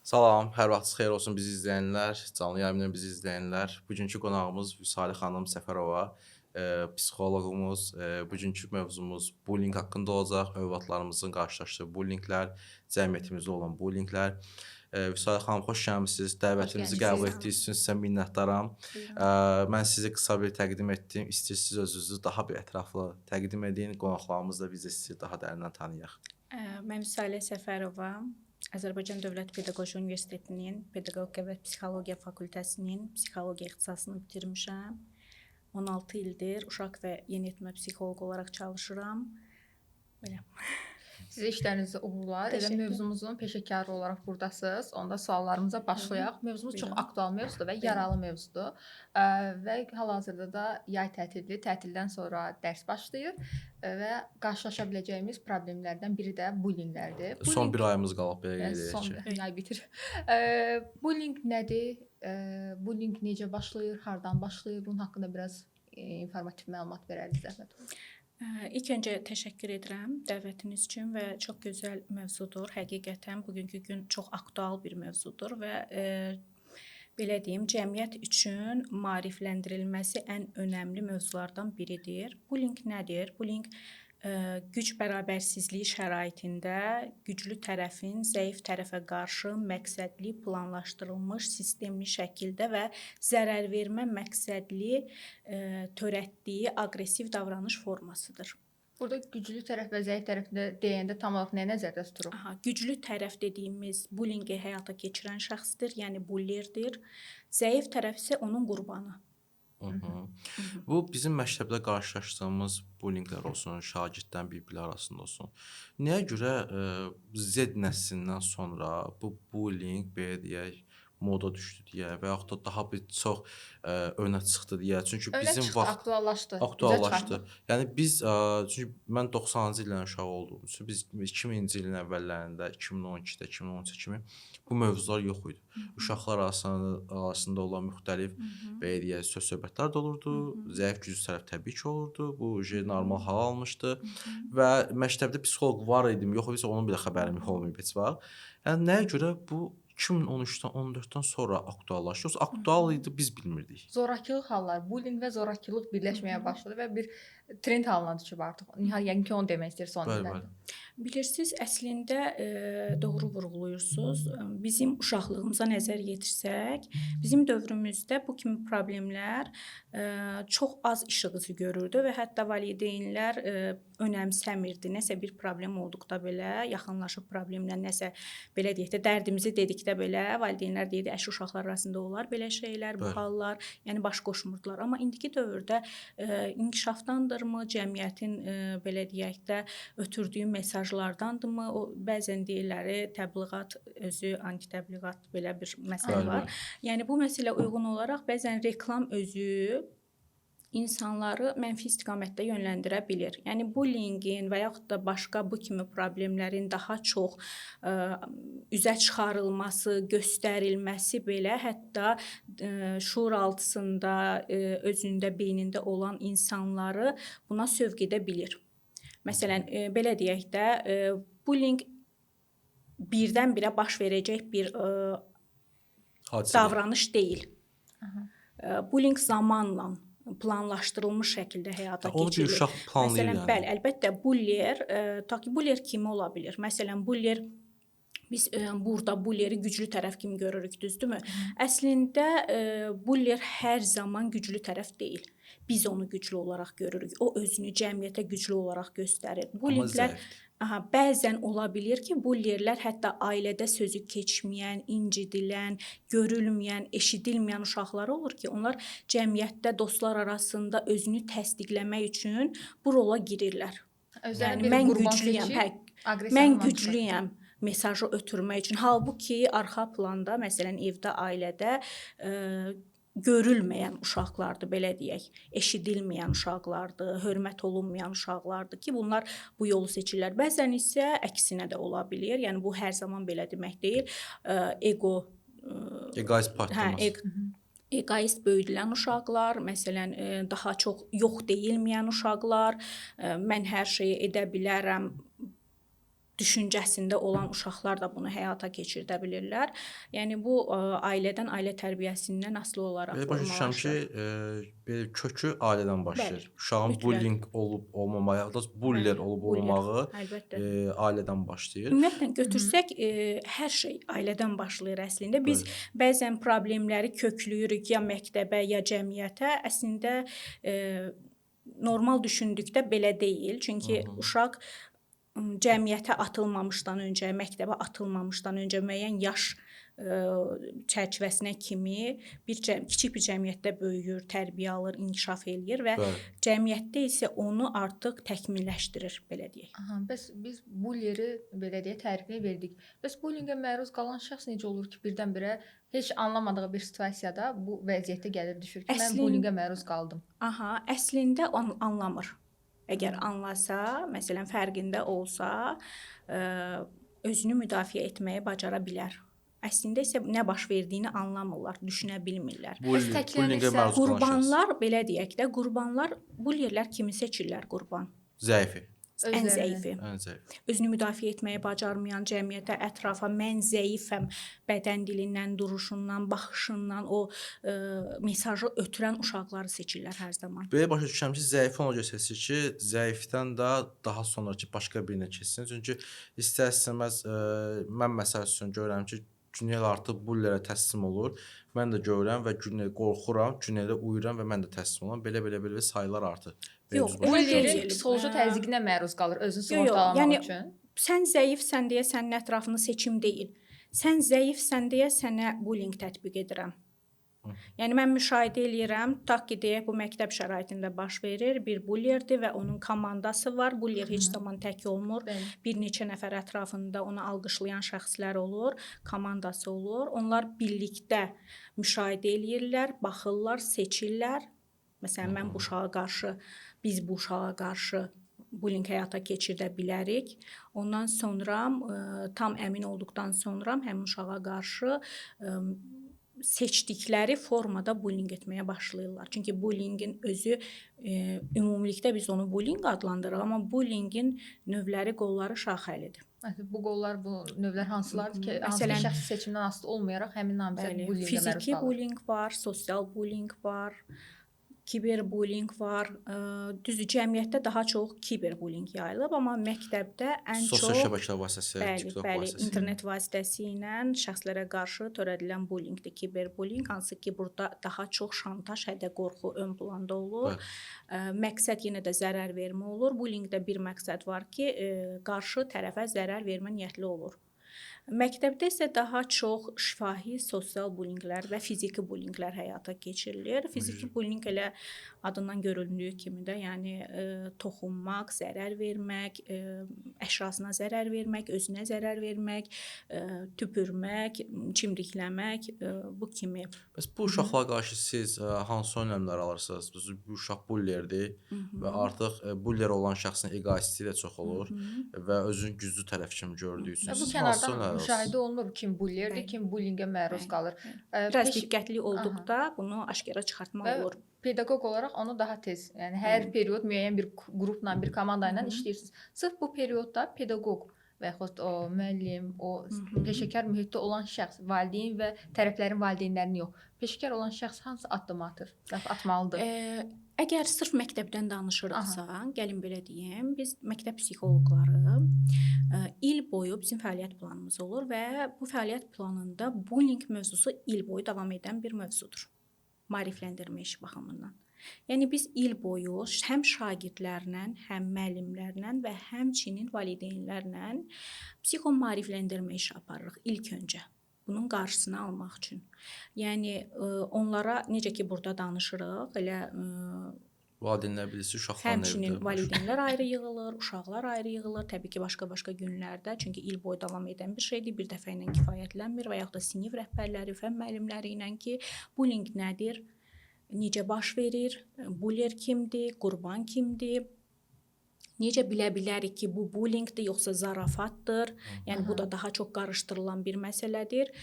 Salam, hər vaxtınız xeyir olsun bizi izləyənlər, canlı yayımdan bizi izləyənlər. Bugünkü qonağımız Vüsalə xanım Səfərova, psixoloqumuz. Bugünkü mövzumuz bullying haqqında olacaq. Övladlarımızın qarşılaşdığı bullyinglər, cəmiyyətimizdə olan bullyinglər. Vüsalə xanım, xoş gəlmisiniz. Xoş Dəvətimizi qəbul gəlmisiniz. etdiyiniz üçün sizə minnətdaram. Buyurun. Mən sizi qısa bir təqdim etdim. İstəyirsiniz özünüzü daha bir ətraflı təqdim edin. Qonaqlarımız da biz də sizi daha dərindən tanıyaq. Mən Vüsalə Səfərova, Azərbaycan Dövlət Pedaqoji Universitetinin Pedaqogika və Psixologiya fakültəsinin psixologiya ixtisasını bitirmişəm. 16 ildir uşaq və yeniyetmə psixoloqu olaraq çalışıram. Belə. Sizə işlərinizdə uğurlar. Elə Təşəkkür. mövzumuzun peşəkarı olaraq burdasınız. Onda suallarımıza başlayaq. Mövzumuz çox Buyurun. aktual mövzudur və Buyurun. yaralı mövzudur. Və hal-hazırda da yay tətili, tətildən sonra dərs başlayır və qarşılaşa biləcəyimiz problemlərdən biri də bullyinglərdir. Son bir ayımız qalıb belə qeyd edək son ki. yay bitir. Bullying nədir? Bullying necə başlayır? Hardan başlayır? Bunun haqqında biraz informativ məlumat verərdiniz zəhmət olmasa. İlk öncə təşəkkür edirəm dəvətiniz üçün və çox gözəl mövzudur. Həqiqətən bugünkü gün çox aktual bir mövzudur və belə deyim, cəmiyyət üçün maarifləndirilməsi ən önəmli mövzulardan biridir. Bullying nədir? Bullying güc bərabərsizliyi şəraitində güclü tərəfin zəif tərəfə qarşı məqsədli, planlaşdırılmış, sistemli şəkildə və zərərvermə məqsədli törətdiyi aqressiv davranış formasıdır. Burada güclü tərəf və zəif tərəfdə deyəndə tam olaraq nə nəzərdə tutulur? Güclü tərəf dediyimiz bullyingi həyata keçirən şəxsdir, yəni bullerdir. Zəif tərəf isə onun qurbanı. Bu bizim məktəbdə qarşılaşdığımız bullyinglər olsun, şagirdlərin bir-birləri arasında olsun. Nəyə görə Z nəslindən sonra bu bullying belə deyək moda düşdü deyə və yaxud da daha bir çox önə çıxdı deyə. Çünki Önə bizim çıxdı, vaxt aktuallaşdı. aktuallaşdı. Yəni biz çünki mən 90-cı illərin uşağı olduğum üçün biz 2000-ci ilin əvvəllərində 2012-də, 2013 kimi bu mövzular yox idi. Uşaqlar arasında olan müxtəlif belə deyək söz-söhbətlər də olurdu. Zəif güclü tərəf təbii ki olurdu. Bu normal hal almışdı və məktəbdə psixoloq var idim, yox idisə onun belə xəbərim olmayıb heç vaxt. Yəni nəyə görə bu 2013-dən 14-dən sonra aktuallaşdı? Yoxsa aktual idi, biz bilmirdik. Zorakılıq halları, bullying və zorakılıq birləşməyə başladı və bir trend halına düşüb artıq. Yəqin ki, onu demək istəyir son illərdə. Bilirsiniz, əslində doğru vurğulayırsınız. Bizim uşaqlığımıza nəzər yetirsək, bizim dövrümüzdə bu kimi problemlər çox az işığızı görürdü və hətta valideynlər önəmsəmirdi. Nəsə bir problem olduqda belə, yaxınlaşıb problemlə nəsə belə deyək də dərdimizi dedikdə belə valideynlər deyirdi, əşi uşaqlar arasında olar belə şeylər, bu hallar, yəni baş qoşmurdular. Amma indiki dövrdə inkişafdandırmı, cəmiyyətin belə deyək də ötürdüyü mesajlardandırmı? O bəzən deyirləri təbliğat özü anti-təbliğat belə bir məsələ var. Yəni bu məsələ uyğun olaraq bəzən reklam özü insanları mənfi istiqamətdə yönləndirə bilir. Yəni bullyingin və yaxud da başqa bu kimi problemlərin daha çox üzə çıxarılması, göstərilməsi belə hətta şuur altısında, özündə, beynində olan insanları buna sövq edə bilir. Məsələn, belə deyək də, bullying birdən-birə baş verəcək bir davranış deyil. Bullying zamanla planlaşdırılmış şəkildə həyata keçirilir. Onu bir uşaq planlayır yəni. Bəli, əlbəttə bulyer kimi ola bilər. Məsələn, bulyer biz burada bulyeri güclü tərəf kimi görürük, düzdürmü? Əslində bulyer hər zaman güclü tərəf deyil. Biz onu güclü olaraq görürük. O özünü cəmiyyətə güclü olaraq göstərir. Bullinglər bəzən ola bilir ki, bulyerlər hətta ailədə sözü keçməyən, incidilən, görülməyən, eşidilməyən uşaqlar olur ki, onlar cəmiyyətdə dostlar arasında özünü təsdiqləmək üçün bu rola girirlər. Yəni mən güclüyəm, mən güclüyəm mesajı ötürmək üçün. Halbuki arxa planda, məsələn, evdə, ailədə görülməyən uşaqlardır, belə deyək, eşidilməyən uşaqlardır, hörmət olunmayan uşaqlardır ki, bunlar bu yolu seçirlər. Bəzən isə əksinə də ola bilir. Yəni bu hər zaman belə demək deyil. Egoist partlaması. Egoist böyüdülən uşaqlar, məsələn, daha çox yox deyilməyən uşaqlar, mən hər şeyi edə bilərəm düşüncəsində olan uşaqlar da bunu həyata keçirdə bilirlər. Yəni bu ailədən, ailə tərbiyəsindən asılı olaraq Belə başa düşürəm ki, formalaşır. belə kökü ailədən başlayır. Bəli, Uşağın mütləq. bullying olub olmamağı, ya da buller olub Buller, olmamağı əlbəttə. ailədən başlayır. Ümumiyyətlə götürsək, hər şey ailədən başlayır əslində. Biz Bəli. bəzən problemləri köklüyürük ya məktəbə, ya cəmiyyətə. Əslində normal düşündükdə belə deyil. Çünki uşaq cəmiyyətə atılmamışdan öncə, məktəbə atılmamışdan öncə müəyyən yaş çərçivəsinə kimi kiçik bir cəmiyyətdə böyüyür, tərbiyə alır, inkişaf eləyir və Bəli. cəmiyyətdə isə onu artıq təkmilləşdirir, belə deyək. Aha, bəs biz bulliyeri belə deyə tərifini verdik. Bəs bullyingə məruz qalan şəxs necə olur ki, birdən-birə heç anlamadığı bir situasiyada bu vəziyyətə gəlir düşür ki, mən bullyingə məruz qaldım. Aha, əslində anlamır. Əgər anlasa, məsələn, fərqində olsa, özünü müdafiə etməyi bacara bilər. Əslində isə nə baş verdiyini anlamırlar, düşünə bilmirlər. Bullingə məruz qalan şəxs. Qurbanlar, belə deyək də, qurbanlar bullierlər kimi seçirlər qurban? Zəifi. Ən zəifi. Ən zəif. Özünü müdafiə etməyi bacarmayan cəmiyyətə, ətrafa mən zəifəm bədən dilindən, duruşundan, baxışından o mesajı ötürən uşaqları seçirlər hər zaman. Belə başa düşürəm ki, zəifi ona görə seçir ki, zəifdən də daha sonrakı başqa birinə keçsin. Çünki istər-istəməz mən məsəl üçün görürəm ki, Günel artıq bullerə təslim olur. Mən də görürəm və Günel qorxuram, Günelə uyuram və mən də təslim oluram. Belə sayılar artır. Yox, Bullerin psixoloji təzyiqinə məruz qalır özünü sığortalamaq üçün. Sən zəifsən deyə sənin ətrafında seçim deyil. Sən zəifsən deyə sənə bullying tətbiq edirəm. Yəni mən müşahidə eləyirəm, tutaq ki, deyək bu məktəb şəraitində baş verir, bir bulyerdir və onun komandası var. Bulyer heç zaman tək olmur. Bəli. Bir neçə nəfər ətrafında onu alqışlayan şəxslər olur, komandası olur. Onlar birlikdə müşahidə eləyirlər, baxırlar, seçirlər. Məsələn, mən bu uşağa qarşı, biz bu uşağa qarşı bullying həyata keçirdə bilərik. Ondan sonra tam əmin olduqdan sonra həmin uşağa qarşı seçdikləri formada bullying etməyə başlayırlar. Çünki bullyingin özü ümumilikdə biz onu bullying adlandırırıq, amma bullyingin növləri, qolları şaxəlidir. Bu qollar, bu növlər hansılardır ki, hansı bir şəxsi seçimdən asılı olmayaraq həmin namizəd bullyingə məruz qalır? Fiziki bullying var, sosial bullying var, kiberbullying var. Düzdür, cəmiyyətdə daha çox kiberbullying yayılıb, amma məktəbdə ən Sosial çox şəbəkələr vasitəsilə, TikTok vasitəsilə, internet vasitəsilə şəxslərə qarşı törədilən bullyingdir, kiberbullying, hansı ki, burada daha çox şantaj, hədə-qorxu ön planda olur. Məqsəd yenə də zərər vermə olur. Bullyingdə bir məqsəd var ki, qarşı tərəfə zərər vermə niyyətli olur. Məktəbdə isə daha çox şifahi sosial bullyinglər və fiziki bullyinglər həyata keçirilir. Fiziki bullying elə adından göründüyü kimi də, yəni toxunmaq, zərər vermək, əşyasına zərər vermək, özünə zərər vermək, tüpürmək, çimdikləmək, bu kimi. Bəs bu uşaqlara qarşı siz hansı önləmlər alırsınız? Bu uşaq bullerdir və artıq buller olan şəxsin egoistliyi də çox olur və özünü güclü tərəf kimi gördüyü üçün Bu siz hansı kənardan önləmlər müşahidə olunur kim bullierdir, kim bullyingə məruz qalır. Biraz diqqətli olduqda bunu aşkara çıxartmaq olur. Pedaqoq olaraq onu daha tez, yəni hər period müəyyən bir qrupla, bir komanda ilə işləyirsiniz. Sırf bu periodda pedaqoq və yaxud o müəllim, o peşəkar mühitdə olan şəxs, valideyn və tərəflərin valideynlərini yox, peşəkar olan şəxs hansı addım atır, atmalıdır? Əgər sırf məktəbdən danışırıqsa, gəlin belə deyim, biz məktəb psixoloqları il boyu bizim fəaliyyət planımız olur və bu fəaliyyət planında bullying mövzusu il boyu davam edən bir mövzudur. Maarifləndirmə işi baxımından. Yəni biz il boyu həm şagirdlərlə, həm müəllimlərlə və həmçinin valideynlərlə psixomaarifləndirmə işi aparırıq ilk öncə. Bunun qarşısını almaq üçün. Yəni onlara necə ki burada danışırıq, elə valideynlər bilirsiz, uşaqlar həmçinin valideynlər ayrı yığılır, uşaqlar ayrı yığılır, təbii ki başqa-başqa günlərdə, çünki il boyu davam edən bir şeydir, bir dəfə ilə kifayətlənmir və yaxud da sinif rəhbərləri, fənn müəllimləri ilə ki, bullying nədir, necə baş verir, buller kimdir, qurban kimdir, necə bilə bilərik ki, bu bullyingdir, yoxsa zarafatdır, yəni bu da daha çox qarışdırılan bir məsələdir.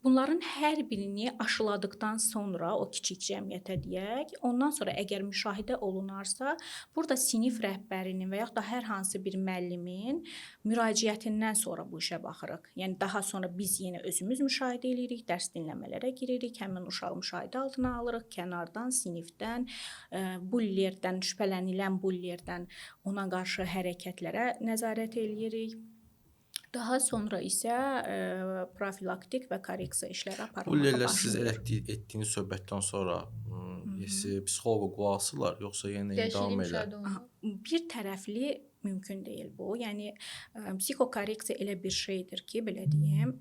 Bunların hər birini aşıladıqdan sonra o kiçik cəmiyyətə deyək, ondan sonra əgər müşahidə olunarsa, burada sinif rəhbərinin və yaxud da hər hansı bir müəllimin müraciətindən sonra bu işə baxırıq. Yəni daha sonra biz yenə özümüz müşahidə edirik, dərs dinləmələrə giririk, həmin uşağı müşahidə altına alırıq, kənardan, sinifdən, bullierdən, şübhələnilən bullierdən ona qarşı hərəkətlərə nəzarət eləyirik. Daha sonra isə profilaktik və korreksiya işləri aparılmağa Bullierlər siz başlayır. etdiyiniz söhbətdən sonra psixoloqa qulaq asırlar, yoxsa yenə davam Dəyişiklik elə? müşahidə olunur. Bir tərəfli mümkün deyil bu. Yəni psixokorreksiya elə bir şeydir ki, belə deyim,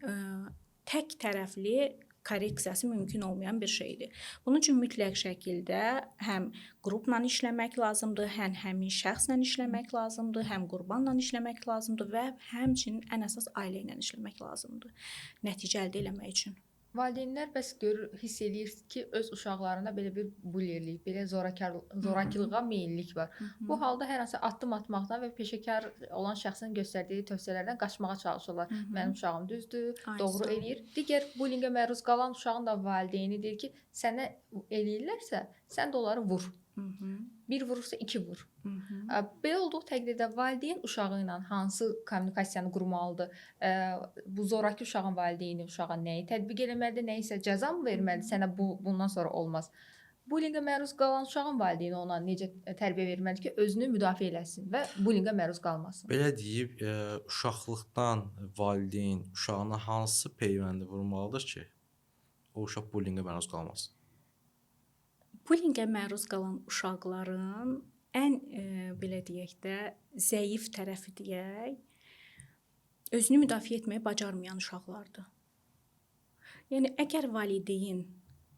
tək tərəfli korreksiyası mümkün olmayan bir şeydir. Bunun üçün mütləq şəkildə həm qrupla işləmək lazımdır, həm həmin şəxslə işləmək lazımdır, həm qurbanla işləmək lazımdır və həmçinin ən əsas ailə ilə işləmək lazımdır. Nəticə əldə etmək üçün. Valideynlər bəs görür, hiss eləyir ki, öz uşaqlarında belə bir bullierlik, belə zorakılığa meyllik var. Bu halda hər hansı addım atmaqdan və peşəkar olan şəxsin göstərdiyi tövsiyələrdən qaçmağa çalışırlar. Mənim uşağım düzdür, doğru eləyir. Digər bullyingə məruz qalan uşağın da valideyni deyir ki, sənə eləyirlərsə, sən də onları vur. Bir vurursa iki vur. Belə olduğu təqdirdə valideyn uşağı ilə hansı kommunikasiyanı qurmalıdır? Bu zorakı uşağın valideyni uşağa nəyi tətbiq etməlidir, nə isə cəza mı verməlidir? Sənə bundan sonra olmaz. Bullyingə məruz qalan uşağın valideyni ona necə tərbiyə verməlidir ki, özünü müdafiə eləsin və bullyingə məruz qalmasın? Belə deyib, uşaqlıqdan valideyn uşağına hansı peyvəndi vurmalıdır ki, o uşaq bullyingə məruz qalmasın? Bullyingə məruz qalan uşaqların ən belə deyək də zəif tərəfi deyək, özünü müdafiə etməyi bacarmayan uşaqlardır. Yəni əgər valideyn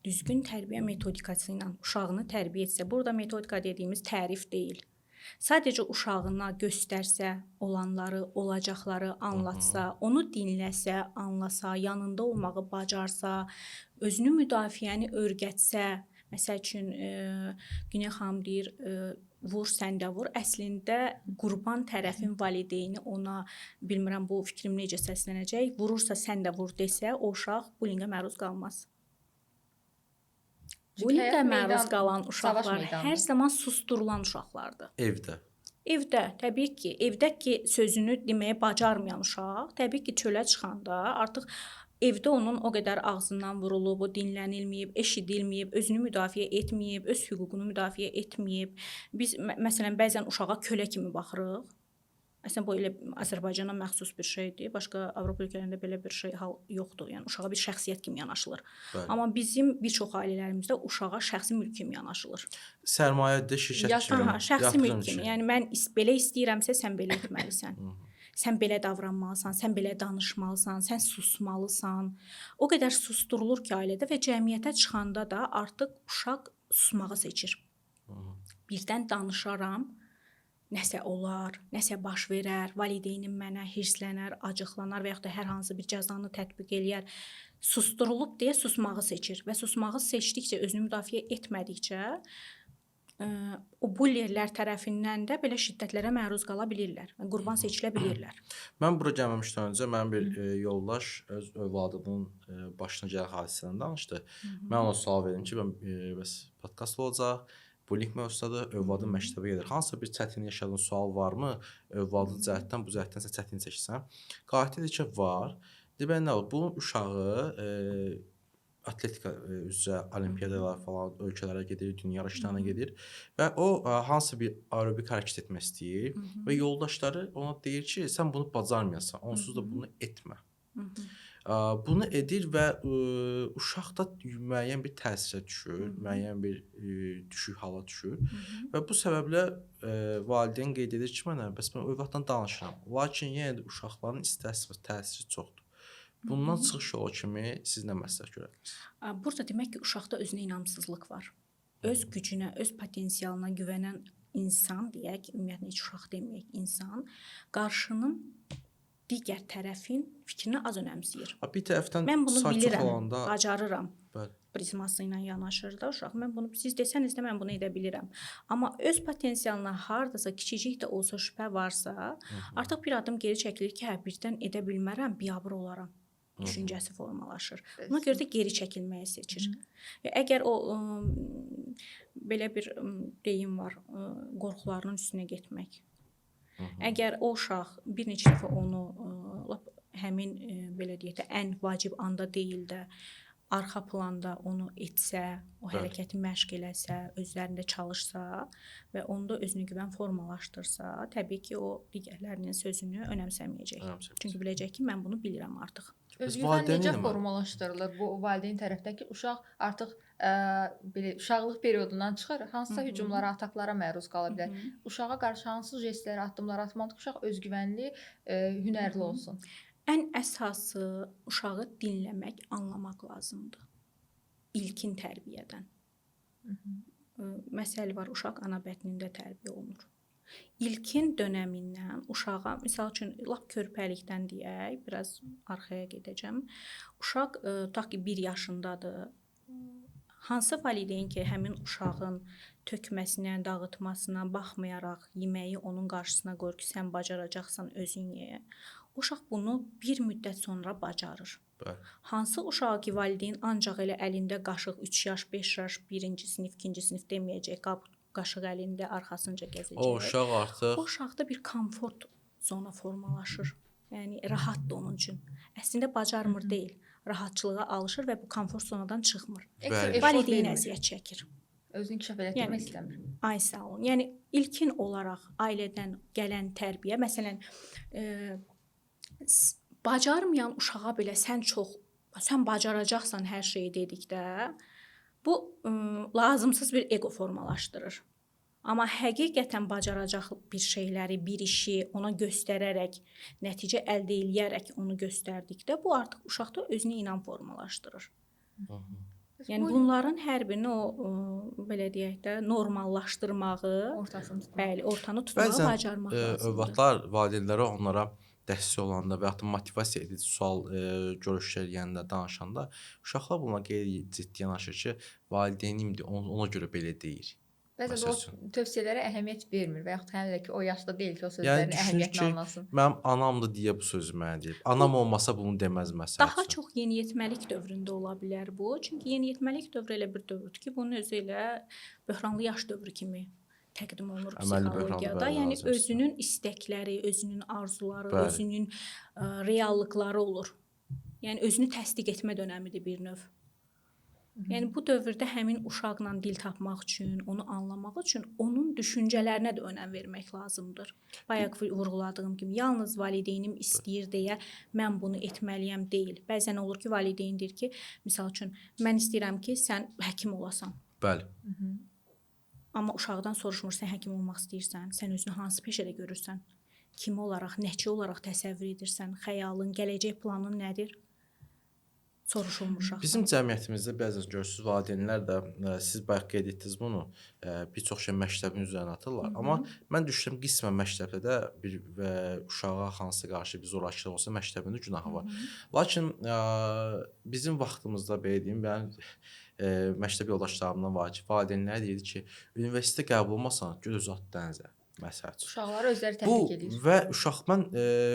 düzgün tərbiyə metodikası ilə uşağını tərbiyə etsə, burada metodika dediyimiz tərif deyil. Sadəcə uşağına göstərsə, olanları, olacaqları anlatsa, onu dinləsə, anlasa, yanında olmağı bacarsa, özünü müdafiəni öyrətsə, məsəl üçün Güney xanım deyir, vur sən də vur. Əslində qurban tərəfin valideyni ona, bilmirəm bu fikrim necə səslənəcək, vurursa sən də vur desə, o uşaq bullyingə məruz qalmaz. Bullyingə məruz qalan uşaqlar hər zaman susturulan uşaqlardır. Evdə. Evdə, təbii ki, evdə ki sözünü deməyə bacarmayan uşaq, təbii ki çölə çıxanda artıq evdə onun o qədər ağzından vurulub, o dinlənilməyib, eşidilməyib, özünü müdafiə etməyib, öz hüququnu müdafiə etməyib. Biz məsələn bəzən uşağa kölə kimi baxırıq. Əslində bu elə Azərbaycana məxsus bir şeydir. Başqa Avropa ölkələrində belə bir şey hal yoxdur. Yəni uşağa bir şəxsiyyət kimi yanaşılır. Bəli. Amma bizim bir çox ailələrimizdə uşağa şəxsi mülk kimi yanaşılır. Sərmayədə şirkət kimi. Şəxsi mülk kimi. Yəni mən belə istəyirəmsə sən belə etməlisən. Sən belə davranmalısan, sən belə danışmalısan, sən susmalısan. O qədər susturulur ki ailədə və cəmiyyətə çıxanda da artıq uşaq susmağı seçir. Birdən danışaram, nəsə olar, nəsə baş verər, valideynim mənə hirslənər, acıqlanar və yaxud da hər hansı bir cəzanı tətbiq eləyər. Susturulub deyə susmağı seçir və susmağı seçdikcə, özünü müdafiə etmədikcə o bullierlər tərəfindən də belə şiddətlərə məruz qala bilirlər. Qurban seçilə bilirlər. Mən bura gəlməmişdən öncə mənim bir yoldaş öz övladının başına gələn hadisədən danışdı. Mən ona sual verdim ki, bəs podkast olacaq, bullying mövzusudur, övladın məktəbə gedir. Hansısa bir çətin yaşadığın sual varmı? Övladın cəhətdən bu cəhətdən sən çətin çəkirsən. Qayıtdı dedi ki, var. Deməli nə olur? Bunun uşağı atletika üzrə olimpiyadalar falan ölkələrə gedir, dünya yarışlarına gedir və o hansı bir aerobik hərəkət etmək istəyir və yoldaşları ona deyir ki, sən bunu bacarmayasan, onsuz da bunu etmə. Bunu edir və uşaqda müəyyən bir təsirə düşür, müəyyən bir düşük hala düşür və bu səbəblə valideyn qeyd edir ki, mənə bəs mən övladla danışıram. Lakin yenə də uşaqların istər-istəməz təsiri çoxdur. Bundan çıxış yolu kimi siz nə məsləhət görərsiniz? Burada demək ki, uşaqda özünə inamsızlıq var. Öz gücünə, öz potensialına güvənən insan, deyək, ümumiyyətlə heç uşaq deməyək, insan qarşının digər tərəfin fikrini az önəmsəyir. Bir tərəfdən mən bunu bilirəm, olanda bacarıram. Bəli. Prizması ilə yanaşır da uşaq. Mən bunu siz desəniz də mən bunu edə bilirəm. Amma öz potensialına hardasa kiçicik də olsa şübhə varsa, artıq bir addım geri çəkilir ki, hə birdən edə bilmərəm, biabır olaram. düşüncəsi formalaşır. Buna görə də geri çəkilməyi seçir. Əgər o belə bir deyim var, qorxularının üstünə getmək. Əgər o uşaq bir neçə dəfə onu lap həmin belə deyək də ən vacib anda deyil də arxa planda onu etsə, o hərəkəti məşq eləsə, özlərində çalışsa və onda özünə güvən formalaşdırsa, təbii ki, o digərlərinin sözünü önəmsəməyəcək. Çünki biləcək ki, mən bunu bilirəm artıq. Özgüvən necə formalaşdırılır? Bu valideyn tərəfdəki uşaq artıq belə uşaqlıq periodundan çıxır, hansısa hücumlara, ataklara məruz qala bilər. Uşağa qarşı hansı jestləri, addımlar atmalıdır ki, uşaq özgüvənli, hünərli olsun? Ən əsası uşağı dinləmək, anlamaq lazımdır. İlkin tərbiyədən. Məsəl var, uşaq ana bətnində tərbiyə olunur. İlkin dönəmindən uşağa, misal üçün, lap körpəlikdən deyək, biraz arxaya gedəcəm. Uşaq tutaq ki, 1 yaşındadır. Hansı valideyn ki, həmin uşağın tökməsinə, dağıtmasına baxmayaraq yeməyi onun qarşısına qoyur ki, sən bacaracaqsan özün ye. O uşaq bunu bir müddət sonra bacarır. Bəli. Hansı uşağı ki, valideyn ancaq elə əlində qaşıq 3 yaş, 5 yaş, 1-ci sinif, 2-ci sinif deməyəcək, qaşıq əlində arxasınca gəzəcək. O uşaq artıq O uşaqda bir komfort zona formalaşır. Yəni rahatdır onun üçün. Əslində bacarmır deyil, rahatçılığa alışır və bu komfort zonadan çıxmır. Valideyn əziyyət çəkir. Özünü inkişaf etdirmək istəmir. Ay sağ olun. Yəni ilkin olaraq ailədən gələn tərbiyə, məsələn, bacarmayan uşağa belə sən bacaracaqsan hər şeyi dedikdə, bu lazımsız bir ego formalaşdırır. Amma həqiqətən bacaracaq bir şeyləri, bir işi ona göstərərək, nəticə əldə edərək onu göstərdikdə, bu artıq uşaqda özünə inam formalaşdırır. Yəni bunların hər birini o belə deyək də normallaşdırmağı, bəli, ortanı tutmağı bacarmaq lazımdır. Bəzən övladlar valideynlərə onlara dəstək olanda və ya da motivasiya edici sual görüşlərində, danışanda uşaqlar buna qeyri-ciddi yanaşır ki, valideynimdir, ona görə belə deyir. Bəzən o tövsiyələrə əhəmiyyət vermir və yaxud həm də ki, o yaşda deyil ki, o sözlərin əhəmiyyətini anlasın. Mənim anamdır deyə bu sözü mənə deyib. Anam olmasa bunu deməz məsələn. Daha çox yeniyetməlik dövründə ola bilər bu. Çünki yeniyetməlik dövrü elə bir dövrdür ki, bunun özü elə böhranlı yaş dövrü kimi təqdim olunur psixologiyada. Yəni özünün istəkləri, özünün arzuları, özünün reallıqları olur. Yəni özünü təsdiq etmə dönəmidir bir növ. Yəni bu dövrdə həmin uşaqla dil tapmaq üçün, onu anlamaq üçün onun düşüncələrinə də önəm vermək lazımdır. Bayaq vurğuladığım kimi, yalnız valideynim istəyir deyə mən bunu etməliyəm deyil. Bəzən olur ki, valideyn deyir ki, misal üçün mən istəyirəm ki, sən həkim olasan. Bəli. Amma uşaqdan soruşmur, sən həkim olmaq istəyirsən, sən özünü hansı peşədə görürsən, kimi olaraq, nəçi olaraq təsəvvür edirsən, xəyalın, gələcək planın nədir? Soruşulmur uşaqdan. Bizim cəmiyyətimizdə bəzən görürsüz valideynlər də siz bayaq qeyd etdiniz bunu, bir çox şey məktəbin üzərinə atırlar. Amma mən düşünürəm qismən məktəbdə də bir uşağa hansı qarşı bir zorakılıq olsa məktəbin də günahı var. Lakin bizim vaxtımızda belə deyim, mən məktəb yoldaşlarımdan var ki, valideynlər deyir ki, universitetə qəbul olmasan, göz uzat dənizə. Məsəl üçün. Uşaqları özləri təhrik edir. Və mən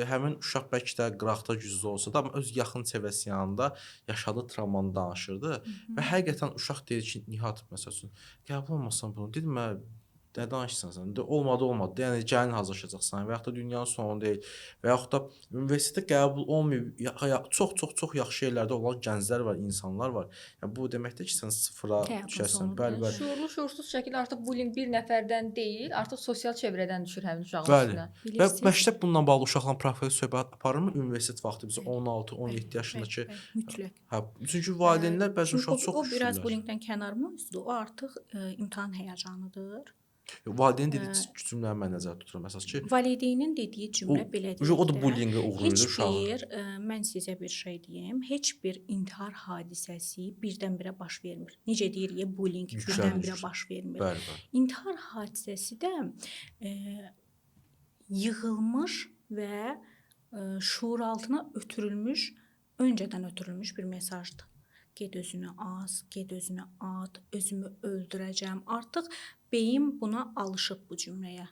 həmin uşaq bəlkə də qıraqda güclü olsa da, amma öz yaxın çevrəsi yanında yaşadığı travmanı danışırdı və həqiqətən uşaq deyir ki, Nihat məsəl üçün, qəbul olmasan bunu, dedim mən nə danışırsan sən? Olmadı. Yəni gəlin hazırlaşacaqsan və yaxud da dünyanın sonu deyil və yaxud da universitetə qəbul olmayıb çox yaxşı yerlərdə olan gənclər var, insanlar var. Yəni bu deməkdir ki, sən sıfıra düşərsən. Bəli. Şuurlu, şuursuz şəkildə artıq bullying bir nəfərdən deyil, artıq sosial çevrədən düşür həmin uşağın üstünə. Və məktəb bununla bağlı uşaqla profil söhbət aparırmı universitet vaxtı bizə 16-17 yaşındakı? Mütləq. Hə, çünki valideynlər bəzən uşaq çox o biraz bullyingdən kənar mövzudur. O artıq imtahan həyəcanıdır. Valideyn dediyi cümlələri mən nəzərdə tuturam əsas ki, valideynin dediyi cümlə belədir. O da bullyingə uğrayır uşaq. Mən sizə bir şey deyim, heç bir intihar hadisəsi birdən-birə baş vermir. Necə deyirik, bullying birdən-birə baş vermir. Bəli. İntihar hadisəsi də yığılmış və şuur altına öncədən ötürülmüş bir mesajdır. Get özünü az, get özünü at, özümü öldürəcəm. Artıq beyin buna alışıb bu cümləyə.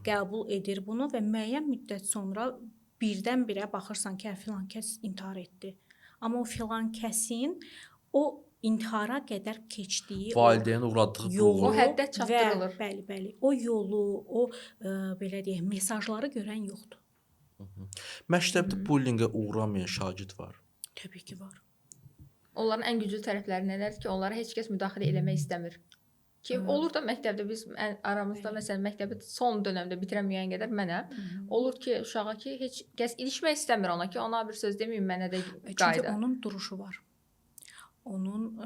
Qəbul edir bunu və müəyyən müddət sonra birdən-birə baxırsan ki, filan kəs intihar etdi. Amma o filan kəsin o intihara qədər keçdiyi Valideynin uğradığı yolu O həddə çatdırılır. və bəli, o yolu, o belə deyək, mesajları görən yoxdur. Məktəbdə bullinqə uğramayan şagird var. Təbii ki, var. Onların ən güclü tərəfləri nələrdir ki, onlara heç kəs müdaxilə eləmək istəmir. Ki olur da məktəbdə biz aramızda məsələn məktəbi son dövrdə bitirəməyən qədər mənəm. Olur ki, uşağa ki heç kəs ilişmək istəmir ona ki, ona bir söz deməyim, mənə də Çünki qayda. onun duruşu var. Onun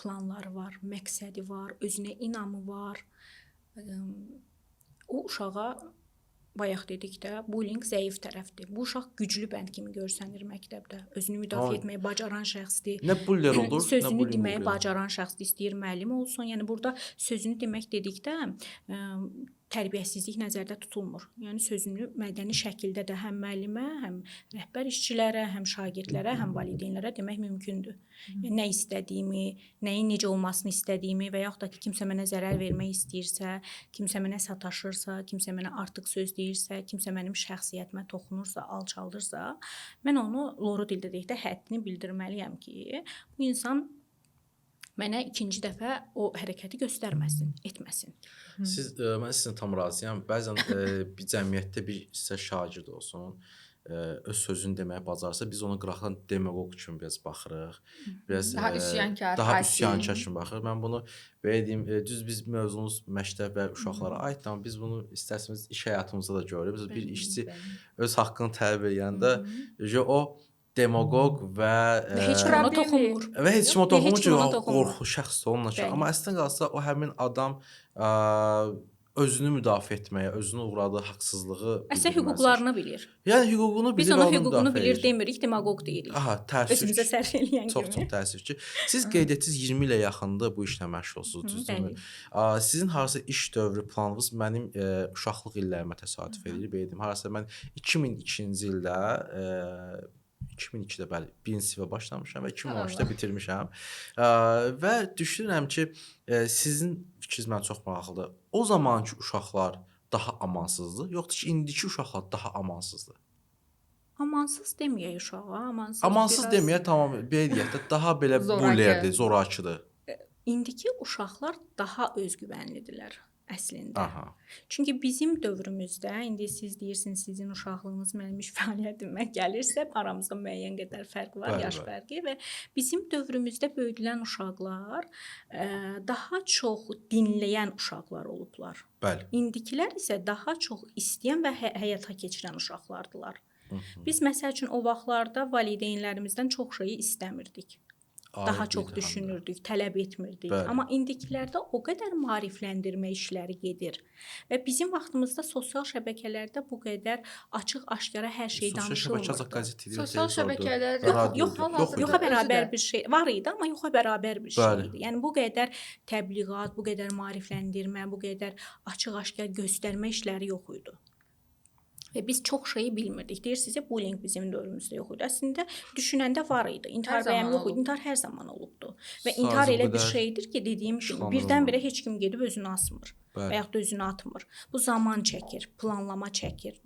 planları var, məqsədi var, özünə inamı var. O uşağa bayaq dedik də, bullying zəif tərəfdir. Bu uşaq güclü bənd kimi görsənir məktəbdə. Özünü müdafiə etməyi bacaran şəxsdir. Nə buller olur, nə Sözünü bullying deməyi olur. bacaran şəxsdir. İstəyir müəllim olsun. Yəni burada sözünü demək dedikdə tərbiyəsizlik nəzərdə tutulmur. Yəni sözünü mədəni şəkildə də həm müəllimə, həm rəhbər işçilərə, həm şagirdlərə, həm valideynlərə demək mümkündür. Yəni, nə istədiyimi, nəyin necə olmasını istədiyimi və yaxud da ki, kimsə mənə zərər vermək istəyirsə, kimsə mənə sataşırsa, kimsə mənə artıq söz deyirsə, kimsə mənim şəxsiyyətimə toxunursa, alçaldırsa, mən onu loru dildə deyək də həddini bildirməliyəm ki, bu insan mənə ikinci dəfə o hərəkəti göstərməsin, etməsin. Mən sizinlə tam razıyam. Bəzən bir cəmiyyətdə bir hissə şagird olsun, öz sözünü deməyi bacarsa, biz ona qıraqdan demagog kimi biraz baxırıq. Biraz Daha üsyankar, daha hakim. üsyankar kimi baxırıq. Mən bunu belə deyim, düz biz mövzumuz məktəb və uşaqlara aiddir, amma biz bunu istərseniz iş həyatımızda da görürük. Biz bir işçi öz haqqını tələb edəndə o demagog və heç kimə toxunmur. və heç kimə toxunmur ki, qorxu şəxs onunla ki. Bəli. Amma əslində qalsa o həmin adam özünü müdafiə etməyə, özünün uğradığı haqsızlığı Əslində hüquqlarını bilir. Yəni hüququnu bilir. Biz ona onu hüququnu müdafiə bilir edir. demirik, demagog deyirik. Aha, təəssüf. Özümüzə sərf eləyən Çox kimi. təəssüf ki. Siz qeyd etdiniz 20 ilə yaxındır bu işlə məşğulsunuz, düzdürmü? Sizin harasa iş dövrü planınız mənim uşaqlıq illərimə təsadüf edir. Belə deyim, harasa mən 2002-ci ildə 2002-də bəli, 1-ci sinifə başlamışam və 2013-də bitirmişəm. Və düşünürəm ki, sizin fikriniz mənə çox maraqlıdır. O zamanki uşaqlar daha amansızdır, yoxsa ki, indiki uşaqlar daha amansızdır? Amansız deməyək uşağa, Amansız biraz... deməyə tamam, belə deyək də, daha belə Zorakı. bullerdir, zorakıdır. İndiki uşaqlar daha özgüvənlidirlər əslində. Aha. Çünki bizim dövrümüzdə, indi siz deyirsiniz, sizin uşaqlığınız mənim iş fəaliyyətimə gəlirsə, aramızda müəyyən qədər fərq var, Bəli, yaş bəli. fərqi və bizim dövrümüzdə böyüdülən uşaqlar daha çox dinləyən uşaqlar olublar. Bəli. İndikilər isə daha çox istəyən və həyata keçirən uşaqlardılar. Biz məsəl üçün o vaxtlarda valideynlərimizdən çox şeyi istəmirdik. Daha çox düşünürdük, tələb etmirdik. Bəli. Amma indikilərdə o qədər maarifləndirmə işləri gedir. Və bizim vaxtımızda sosial şəbəkələrdə bu qədər açıq-aşkara hər şey danışılmırdı. Sosial şəbəkələr Yoxa bərabər bir şey var idi, amma yoxa bərabər bir şey Bəli. idi. Yəni bu qədər təbliğat, bu qədər maarifləndirmə, bu qədər açıq-aşkar göstərmə işləri yox idi. Və biz çox şeyi bilmirdik. Deyirsiniz ya, bullying bizim dövrümüzdə yox idi. Əslində düşünəndə var idi. İntihar bəyəm yox idi. İntihar hər zaman olubdu. Və intihar elə bir şeydir ki, dediyim kimi, birdən-birə heç kim gedib özünü asmır. Və yaxud da özünü atmır. Bu zaman çəkir, planlama çəkir.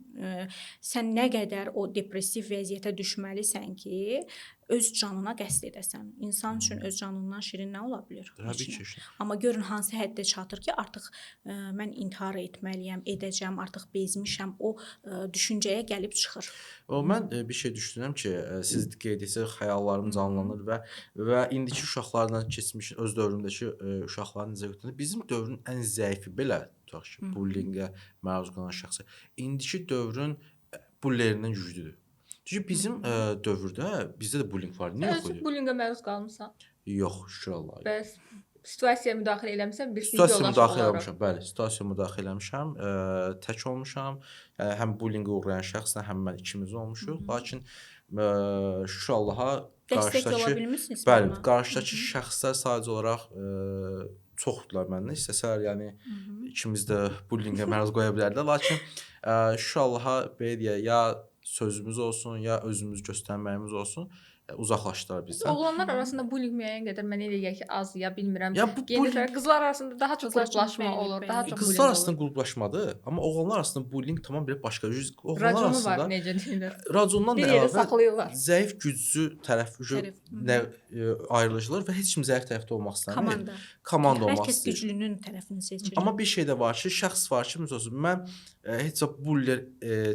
Sən nə qədər o depressiv vəziyyətə düşməlisən ki, öz canına qəsd edəsən. İnsan üçün öz canından şirin nə ola bilər? Amma görün hansı həddə çatır ki, artıq mən intihar etməliyəm, edəcəm, artıq bezmişəm. O düşüncəyə gəlib çıxır. Mən bir şey düşünürəm ki, siz qeyd etsəz xəyallarım canlanır və indiki uşaqlardan keçmiş öz dövrümdəki uşaqların necə götürülür? Bizim dövrün ən zəifi belə tutaq ki, bullyingə məruz qalan şəxsi. İndiki dövrün bullerindən güclüdür. Çünki bizim dövrdə bizdə də bullying var. Niyə yox idi? Bullyingə məruz qalmısan? Yox, şükür Allaha. Bəs situasiyaya müdaxilə eləmisən, bir situasiyaya müdaxilə eləmişəm. Bəli, situasiyaya müdaxilə eləmişəm. Tək olmuşam. Həm bullyingə uğrayan şəxslə, həm mən ikimiz olmuşuq. Lakin şükür Allaha dəstək ola bilmisiniz? Bəli, qarşıdakı şəxslər sadəcə olaraq çoxdular məndən. İstəsələr, yəni ikimiz də bullyingə məruz qoya bilərdilər. Lakin şükür Allaha belə deyək, ya sözümüz olsun, ya özümüzü göstərməyimiz olsun. uzaqlaşdırar bizdən. Oğlanlar arasında bullying müəyyən qədər mən elə gəlir ki, az ya bilmirəm. Ya bu Gedir, qızlar arasında daha çox Qızlar üçün qruplaşma bəli, olur, bəli. daha çox bullying Qızlar olur. arasında qruplaşmadır, amma oğlanlar arasında bullying tamamilə başqa. Oğlanlar Raconu var, arasında necə deyirlər. racondan da Bir yerdə əlavə saxlayırlar. zəif güclü tərəf Tərəf, ayrılışılır və heç kim zəif tərəfdə olmaq istəmir. Komanda. Komanda Hər olmaq kəs istəyir. güclünün tərəfini seçir. Amma bir şey də var ki, şəxs var ki, məsələn, mən heç də buller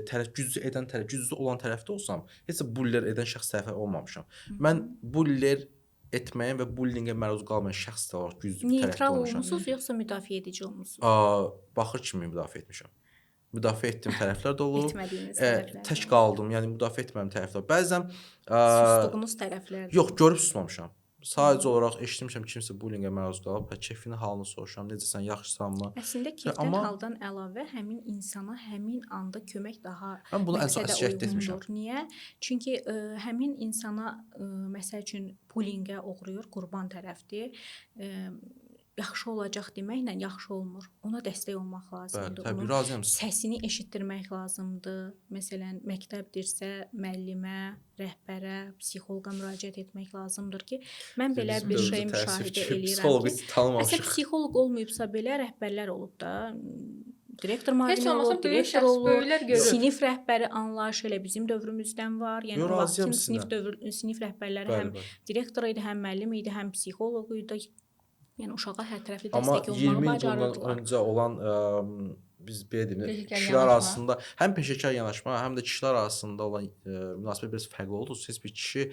tərəf güclü olan tərəfdə olsam, heç də buller edən şəxs tərəfə olmamışam. Mən buller etməyə və bullingə məruz qalmayan şəxs də var, güclü bir tərəfdə Neytral olmuşam. olmusunuz yoxsa müdafiə edici olmusunuz? Baxır kimi müdafiə etmişəm. Müdafiə etdiyim tərəflər də olub. Etmədiyiniz tərəflər. Tək qaldım, yəni müdafiə etmədiyim tərəflər. Bəzən Sustuğunuz tərəflər. yox, görüb susmamışam. Sadəcə olaraq eşitmişəm kimsə bullingə məruz qalıb, keyfini, halını soruşuram, necəsən, yaxşısanmı? Əslində keyfdən Amma- haldan əlavə həmin insana həmin anda kömək daha Mən bunu ən çox məqsədə əziyyət etmişəm. uyğundur. Niyə? Çünki həmin insana məsəl üçün bullingə uğrayır, qurban tərəfdir. Yaxşı olacaq deməklə yaxşı olmur. Ona dəstək olmaq Bəli, lazımdır. təbii Onun razıyam. səsini eşitdirmək lazımdır. Məsələn, məktəbdirsə müəllimə, rəhbərə, psixoloqa müraciət etmək lazımdır ki, mən belə bir şey müşahidə eləyirəm Psixoloqu ki, əslində tanımamışıq. psixoloq olmayıbsa belə rəhbərlər olub da. Direktor Heç müavini olmasa olur, böyük direktor şəxs olur. böyüklər görür. Sinif rəhbəri anlayış elə bizim dövrümüzdən var. Yəni Yo, o vaxt razıyam kim sizinlə. sinif rəhbərləri Bəli, həm bəli. direktor idi, həm müəllim idi, həm psixoloq idi. Yəni uşağa hər tərəfli Amma dəstək 20 olmağı il bundan bacarırdılar. öncə olan biz belə deyim, Peşəkar kişilər yanaşma. arasında həm peşəkar yanaşma, həm də kişilər arasında olan münasibət biraz fərqli oldu. Heç bir kişi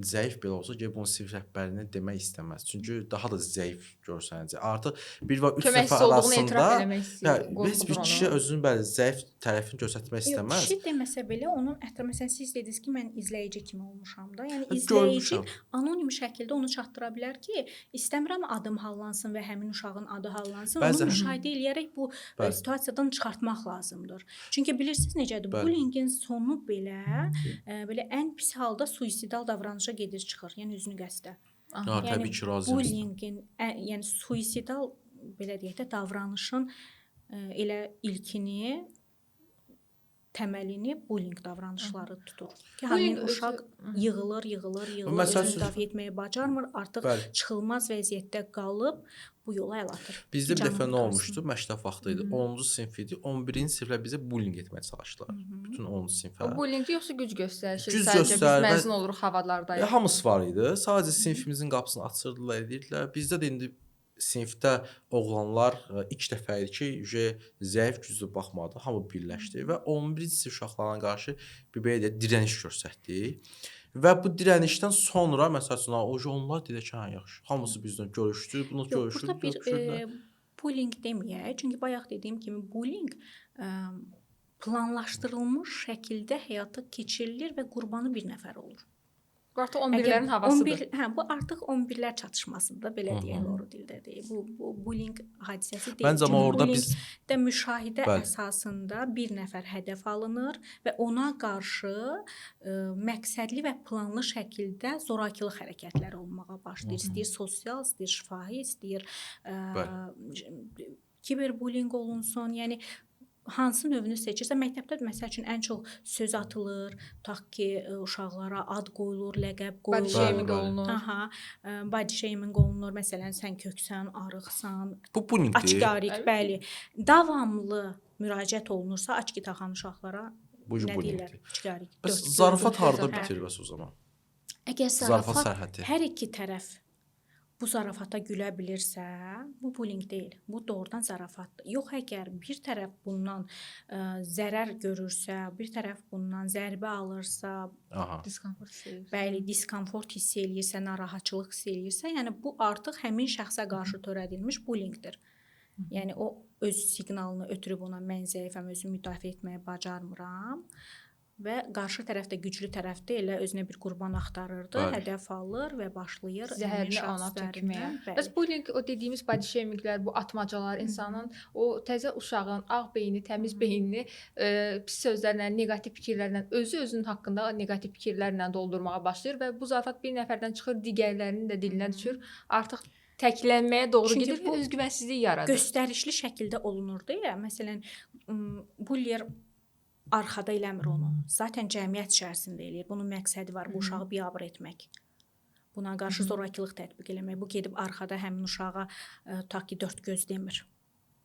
zəif belə olsa, gəlib bunun sinif rəhbərinə demək istəməz. Çünki daha da zəif görsənəcək. Artıq 1 və 3 nəfər Köməksiz olduğunu etiraf arasında eləmək hə, istəyir. heç bir kişi özünün bəli zəif tərəfini göstərmək Yox, istəməz. kişi deməsə belə onun ətrafı məsələn siz dediniz ki, mən izləyici kimi olmuşam da. Yəni Hə, izləyici görmüşəm. anonim şəkildə onu çatdıra bilər ki, istəmirəm adım hallansın və həmin uşağın adı hallansın. Bəzən- Onu müşahidə eləyərək bu Bəli. situasiyadan çıxartmaq lazımdır. Çünki bilirsiniz necədir? Bəli. Bullingin sonu belə ən pis halda suisidal davranışa gedir çıxır. Yəni özünü qəsdə. Ha, təbii ki, razıyam. Bullingin yəni suisidal belə deyək də davranışın elə ilkini təməlini bullying davranışları tutur. Ki Bullying həmin uşaq yığılır, Məsəl özünü üçün- müdafiə etməyə bacarmır, artıq Bəli. çıxılmaz vəziyyətdə qalıb bu yola əl atır. Bizdə bir Canını dəfə nə qurtarsın. olmuşdu? Məktəb vaxtı idi. 10-cu sinif idi. 11-ci siniflər bizə bullying etməyə çalışdılar. Bütün 10-cu sinifə. O bullying yoxsa güc göstərişi? Güc Sadəcə biz göstərir və- məzun oluruq havalardayıq. Hamısı var idi. Sadəcə sinifimizin qapısını açırdılar, edirdilər. Bizdə də indi sinifdə oğlanlar ilk dəfə idi ki, zəif güclü baxmadı, hamı birləşdi və 11-ci sinif uşaqlarına qarşı bir belə deyək dirəniş göstərdik. Və bu dirənişdən sonra məsələn onlar dedi ki, hə yaxşı, hamısı bizdən görüşdü, bunu Yox, görüşdü, burada bir görüşdülər. bullying deməyək. Çünki bayaq dediyim kimi bullying planlaşdırılmış şəkildə həyata keçirilir və qurbanı bir nəfər olur. Artıq 11-lərin havasıdır. Bu artıq 11-lər çatışmasında belə deyək, doğru dildə deyək. Bu bullying hadisəsi deyil. Məncə amma Çünki orada bullying biz də müşahidə Bəli. əsasında bir nəfər hədəf alınır və ona qarşı məqsədli və planlı şəkildə zorakılıq hərəkətləri olmağa başlayır. İstəyir sosial, istəyir şifahi, istəyir kiberbullying olunsun. Yəni hansı növünü seçirsə, məktəbdə məsəl üçün ən çox söz atılır, tutaq ki, uşaqlara ad qoyulur, ləqəb Body qoyulur. shaming bəli. olunur. Aha, body shaming olunur. Məsələn, sən köksən, arıqsan, bu bullyingdir. açıq-arıq, bəli. Davamlı müraciət olunursa, açıq taxan uşaqlara Bu nə deyirlər? bullyingdir. Açıq-arıq. Bəs zarafat harda zarafat. bitir bəs o zaman? Əgər Zarafat zarafat sərhədi. hər iki tərəf bu zarafata gülə bilirsə, bu bullying deyil. Bu doğrudan zarafatdır. Yox, əgər bir tərəf bundan zərər görürsə, bir tərəf bundan zərbə alırsa, Aha. Diskomfort hissi. bəli, diskomfort hiss eləyirsə, narahatçılıq hiss eləyirsə, yəni bu artıq həmin şəxsə qarşı törədilmiş bullyingdir. Yəni o öz siqnalını ötürüb ona mən zəifəm, özümü müdafiə etməyə bacarmıram və qarşı tərəf də güclü tərəfdə elə özünə bir qurban axtarırdı, Bəli. hədəf alır və başlayır Zəhərli həmin ana tökməyə. şəxslərindən. Bəs bullying o dediyimiz body shaminglər, bu atmacalar insanın o təzə uşağın ağ beyni, təmiz beynini pis sözlərlə, neqativ fikirlərlə, özünün haqqında neqativ fikirlərlə doldurmağa başlayır və bu zarafat bir nəfərdən çıxır, digərlərinin də dilinə düşür. Artıq təklənməyə doğru Çünki gedir və bu özgüvənsizlik yaradır. göstərişli şəkildə olunurdu ya. Məsələn, bullier arxada eləmir onu. Zaten cəmiyyət içərisində eləyir. Bunun məqsədi var, bu uşağı biabır etmək. Buna qarşı zorakılıq tətbiq eləmək. Bu gedib arxada həmin uşağa ta ki 4 göz demir.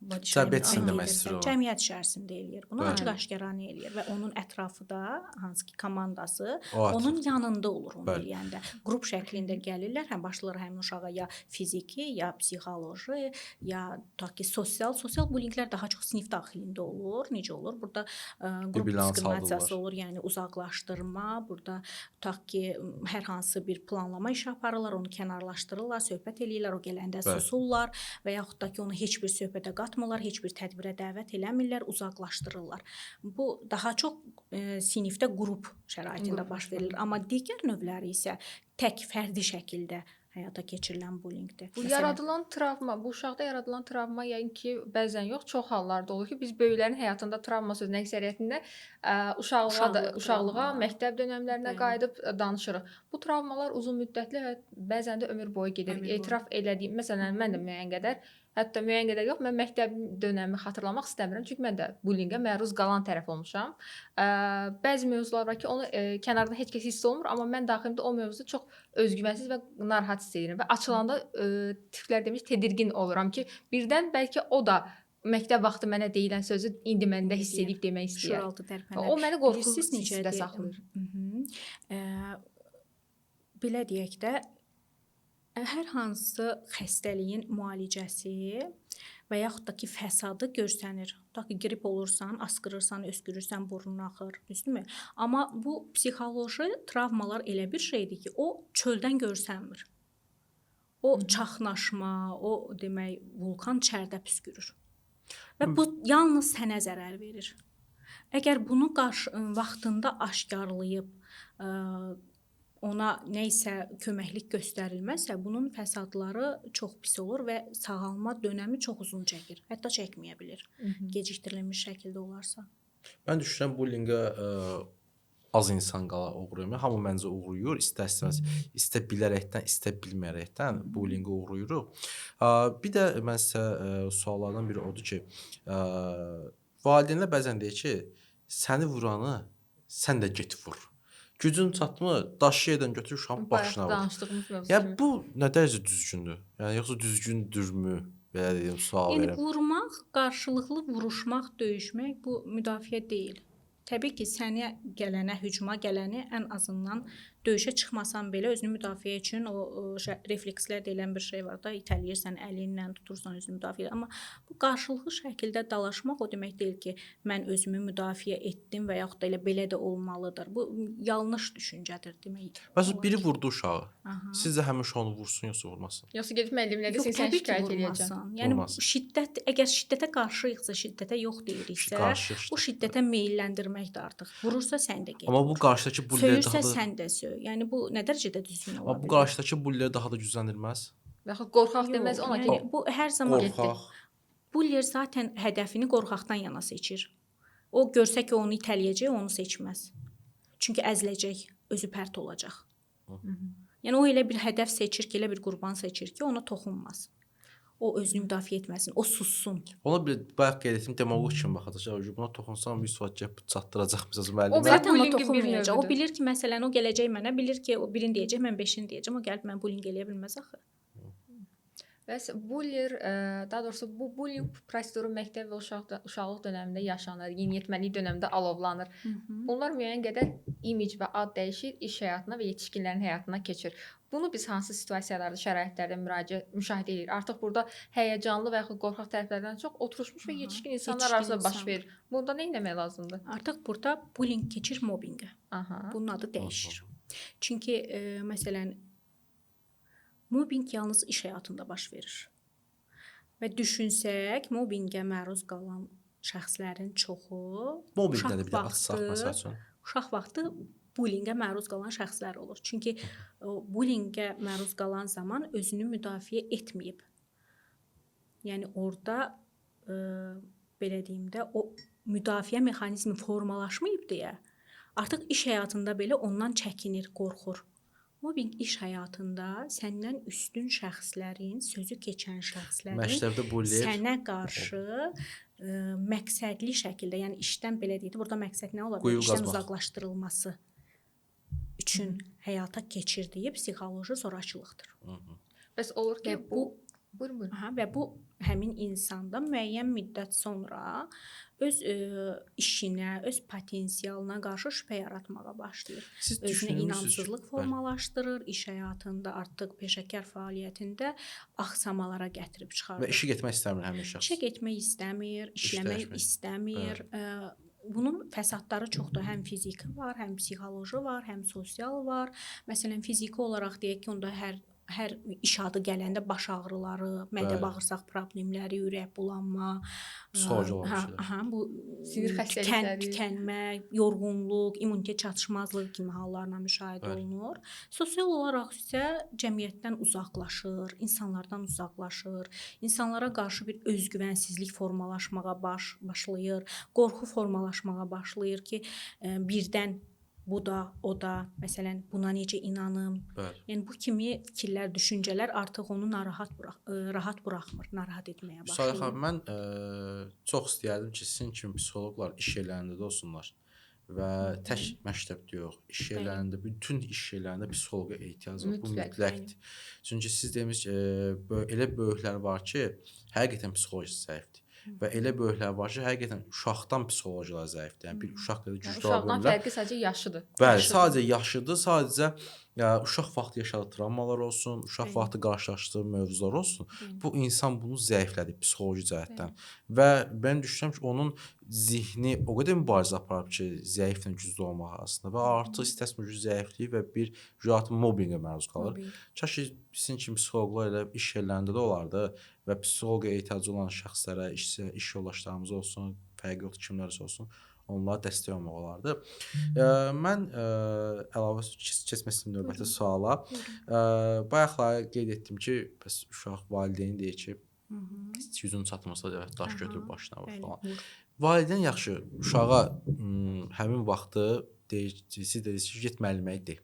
Cəmiyyət içində məsələ var. Cəmiyyət içərisində eləyir. Bunu Bəli. açıq-aşkarane eləyir və onun ətrafı da hansı ki komandası O onun ətrafda. yanında olur onu Bəli. eləyəndə. Qrup şəklində gəlirlər, həm başlayırlar həmin uşağa ya fiziki, ya psixoloji, ya ta ki sosial bullyinglər daha çox sinif daxilində olur. Necə olur? Burada qrup Bir-birini diskriminasiyası saldırırlar. olur, yəni uzaqlaşdırma, burada ta ki hər hansı bir planlama işi aparırlar, onu kənarlaşdırırlar, söhbət eləyirlər, o gələndə Bəli. susurlar və yaxud da ki onu heç bir söhbətə qatmırlar, heç bir tədbirə dəvət eləmirlər, uzaqlaşdırırlar. Bu daha çox sinifdə qrup şəraitində Qrup baş verir, amma digər növləri isə tək fərdi şəkildə həyata keçirilən bullyingdir. Bu yaradılan travma, bu uşaqda yaradılan travma yəqin ki, bəzən yox, çox hallarda olur ki, biz böyüklərin həyatında travma sözünün əksəriyyətində uşaqlığa, məktəb dövrlərinə Bəli. qayıdıb danışırıq. Bu travmalar uzun müddətli və bəzən də ömür boyu gedir. Ömür boyu. Etiraf elədiyim, məsələn, mən də müəyyən qədər, hətta müəyyən qədər yox, mən məktəb dönəmimi xatırlamaq istəmirəm, çünki mən də bullyingə məruz qalan tərəf olmuşam. Bəzi mövzular var ki, onu kənardan heç kəs hiss olmur, amma mən daxilimdə o mövzu çox özgüvənsiz və narahat hiss edirəm və açılanda türklər demiş tedirgin oluram ki, birdən bəlkə o da məktəb vaxtı mənə deyilən sözü indi məndə hiss edib demək istəyir. Şuuraltı tərpənər. O məni qorxu Bilirsiniz necə hissində deyirəm? saxlayır. Belə deyək də, hər hansı xəstəliyin müalicəsi və yaxud da ki fəsadı görsənir. Ta ki qrip olursan, asqırırsan, öskürürsən, burnun axır, düzdürmü? Amma bu psixoloji travmalar elə bir şeydir ki, o çöldən görsənmir. O çaxnaşma, o demək vulkan çərdə püskürür. Və bu yalnız sənə zərər verir. Əgər bunu vaxtında aşkarlayıb ona nə isə köməklik göstərilməsə, bunun fəsadları çox pis olur və sağalma dönəmi çox uzun çəkir. Hətta çəkməyə bilər. Gecikdirilmiş şəkildə olarsa. Mən düşünürəm bullyingə az insan qala uğrayır. Hamı məncə uğrayır, istər-istəməz, istə bilərəkdən, istə bilməyərəkdən bullyingə uğrayırıq. Bir də mən sizə suallardan biri odur ki, valideynlər bəzən deyir ki, səni vuranı sən də get vur. Gücün çatmı, daşı yerdən götür uşağın başına vur. Danışdığımız mövzu. Yəni bu nə dərəcə düzgündür? Yəni yoxsa düzgündürmü? Belə deyim, sual Yəni verirəm. vurmaq, qarşılıqlı vuruşmaq, döyüşmək bu müdafiə deyil. Təbii ki, sənə gələnə, hücuma gələni ən azından döyüşə çıxmasan belə özünü müdafiə üçün o reflekslər deyilən bir şey var da, itələyirsən, əlinlə tutursan özünü müdafiə. Amma bu qarşılıqlı şəkildə dalaşmaq o demək deyil ki, mən özümü müdafiə etdim və yaxud da elə belə də olmalıdır. Bu yanlış düşüncədir demək. Məsələn, biri vurdu uşağı. Aha. Siz də həmin uşağı vursun yoxsa vurmasın? Yoxsa gedib müəllimlərə Yox, desən sən təbii ki, şikayət edəcəm. vurmasan. Yəni Vurmasın. şiddət, əgər şiddətə qarşıyıqsa, şiddətə yox deyiriksə, Qarşı bu şiddətə meylləndirmək də artıq. Vurursa sən də get. Amma bu qarşıdakı bullylər Söyürsə daha da sən də söy. Yəni bu nə dərəcədə düzgün ola Amma bu bilər? qarşıdakı bullylər daha da gücləndirməz. Və yaxud qorxaq Yox, deməz ona yəni ki, bu hər zaman Qorxaq. bullier zaten hədəfini qorxaqdan yana seçir. O görsə ki, onu itələyəcək, onu seçməz. Çünki əziləcək, özü pərt olacaq. Yəni o elə bir hədəf seçir ki, elə bir qurban seçir ki, ona toxunmaz. O özünü müdafiə etməsin, o sussun. Ona bir bayaq qeyd etdim, demagog kimi baxacaq. Buna toxunsam 100 vaat gəlib çatdıracaq məsələn O müəllimə. belə- Zaten ona bullyingin bir toxunmayacaq. O növüdür. bilir ki, məsələn, o gələcək mənə, bilir ki, o birini deyəcək, mən 5-ini deyəcəm, o gəlib mən bullying eləyə bilməz axı. bəs bullying, daha doğrusu bu bullying proseduru məktəb və uşaqlıq dövründə yaşanır, yeniyetməlik dövründə alovlanır. Bunlar müəyyən qədər imic və ad dəyişir, iş həyatına və yetişkinlərin həyatına keçir. Bunu biz hansı situasiyalarda, şəraitlərdə müşahidə edirik? Artıq burada həyəcanlı və yaxud qorxaq tərəflərdən çox oturmuş və yetişkin insanlar Yetişkin arasında baş insan. verir. Bunda nə etmək lazımdır? Artıq burada bullying keçir mobbinqə. Aha. Bunun adı dəyişir. Çünki məsələn mobbinq yalnız iş həyatında baş verir. Və düşünsək, mobbinqə məruz qalan şəxslərin çoxu Mobbing uşaq nədir bir də açsaq vaxtı- məsəl üçün. uşaq vaxtı bullyingə məruz qalan şəxslər olur. Çünki o bullyingə məruz qalan zaman özünü müdafiə etməyib. Yəni orada belə deyim də, o müdafiə mexanizmi formalaşmayıb deyə artıq iş həyatında belə ondan çəkinir, qorxur. Mobbing iş həyatında səndən üstün şəxslərin, sözü keçən şəxslərin Məktəbdə bullying sənə qarşı məqsədli şəkildə, yəni işdən belə deyək, burada məqsəd nə ola Quyu bilər? İşdən qazmaq. uzaqlaşdırılması üçün həyata keçirdiyi psixoloji zorakılıqdır. Bəs olur ki, Və bu buyurun. Aha, və bu həmin insanda müəyyən müddət sonra öz işinə, öz potensialına qarşı şübhə yaratmağa başlayır. Siz Özünə düşünürsünüz? inamsızlıq formalaşdırır, iş həyatında artıq peşəkar fəaliyyətində axsamalara gətirib Və çıxardır. işə getmək istəmir həmin şəxs. İşə getmək istəmir, işləmək dəyişmək. istəmir. Bunun fəsadları çoxdur. Həm fiziki var, həm psixoloji var, həm sosial var. Məsələn, fiziki olaraq deyək ki, onda hər iş adı gələndə baş ağrıları, mədə-bağırsaq problemləri, ürək bulanma, Psixoloji olan şeylər. bu Sinir xəstəlikləri, tükənmə, yorğunluq, immunitet çatışmazlığı kimi hallarla müşahidə olunur. Sosial olaraq isə cəmiyyətdən uzaqlaşır, insanlardan uzaqlaşır, insanlara qarşı bir özgüvənsizlik formalaşmağa başlayır, qorxu formalaşmağa başlayır ki, birdən bu da, o da, məsələn, buna necə inanım? Bəli. Yəni bu kimi fikirlər, düşüncələr artıq onu rahat buraxmır, narahat etməyə Müsadə başlayır. xanım, mən çox istəyərdim ki, sizin kimi psixoloqlar iş yerlərində də olsunlar və tək məktəbdə yox, iş yerlərində, bütün iş yerlərində psixoloqa ehtiyac var. Bu mütləqdir. Çünki siz demisiniz, elə böyüklər var ki, həqiqətən psixologiyası zəifdir. Və elə böyüklər var ki, həqiqətən uşaqdan psixologiyalar zəifdir. Yəni bir uşaq qədər güclü ola uşaqdan bilmirlər. fərqi sadəcə yaşıdır. Bəli, sadəcə yaşıdır, sadəcə uşaq vaxtı yaşadığı travmalar olsun, uşaq Bəli. vaxtı qarşılaşdığı mövzular olsun. Bəli. Bu insan bunu zəiflədir psixoloji cəhətdən. Və mən düşünürəm ki, onun zihni o qədər mübarizə aparıb ki, zəiflə güclü olmaq arasında və artıq istəsmə gücü zəifliyi və bir mobbinqə məruz qalır. Kaş ki, sizin kimi psixoloqlar elə iş yerlərində də olardı və psixoloqa ehtiyacı olan şəxslərə, iş yoldaşlarımız olsun, fərqi yoxdur kimlərsə olsun, onlara dəstək olmaq olardı. Mən əlavə keçmək istəyirəm növbəti suala. Bayaqlar qeyd etdim ki, bəs uşaq valideyn deyir ki, gücün çatmasa da daş götürüb başına vur falan. Valideyn yaxşı uşağa həmin vaxtı siz dediniz ki, get müəlliməyə de.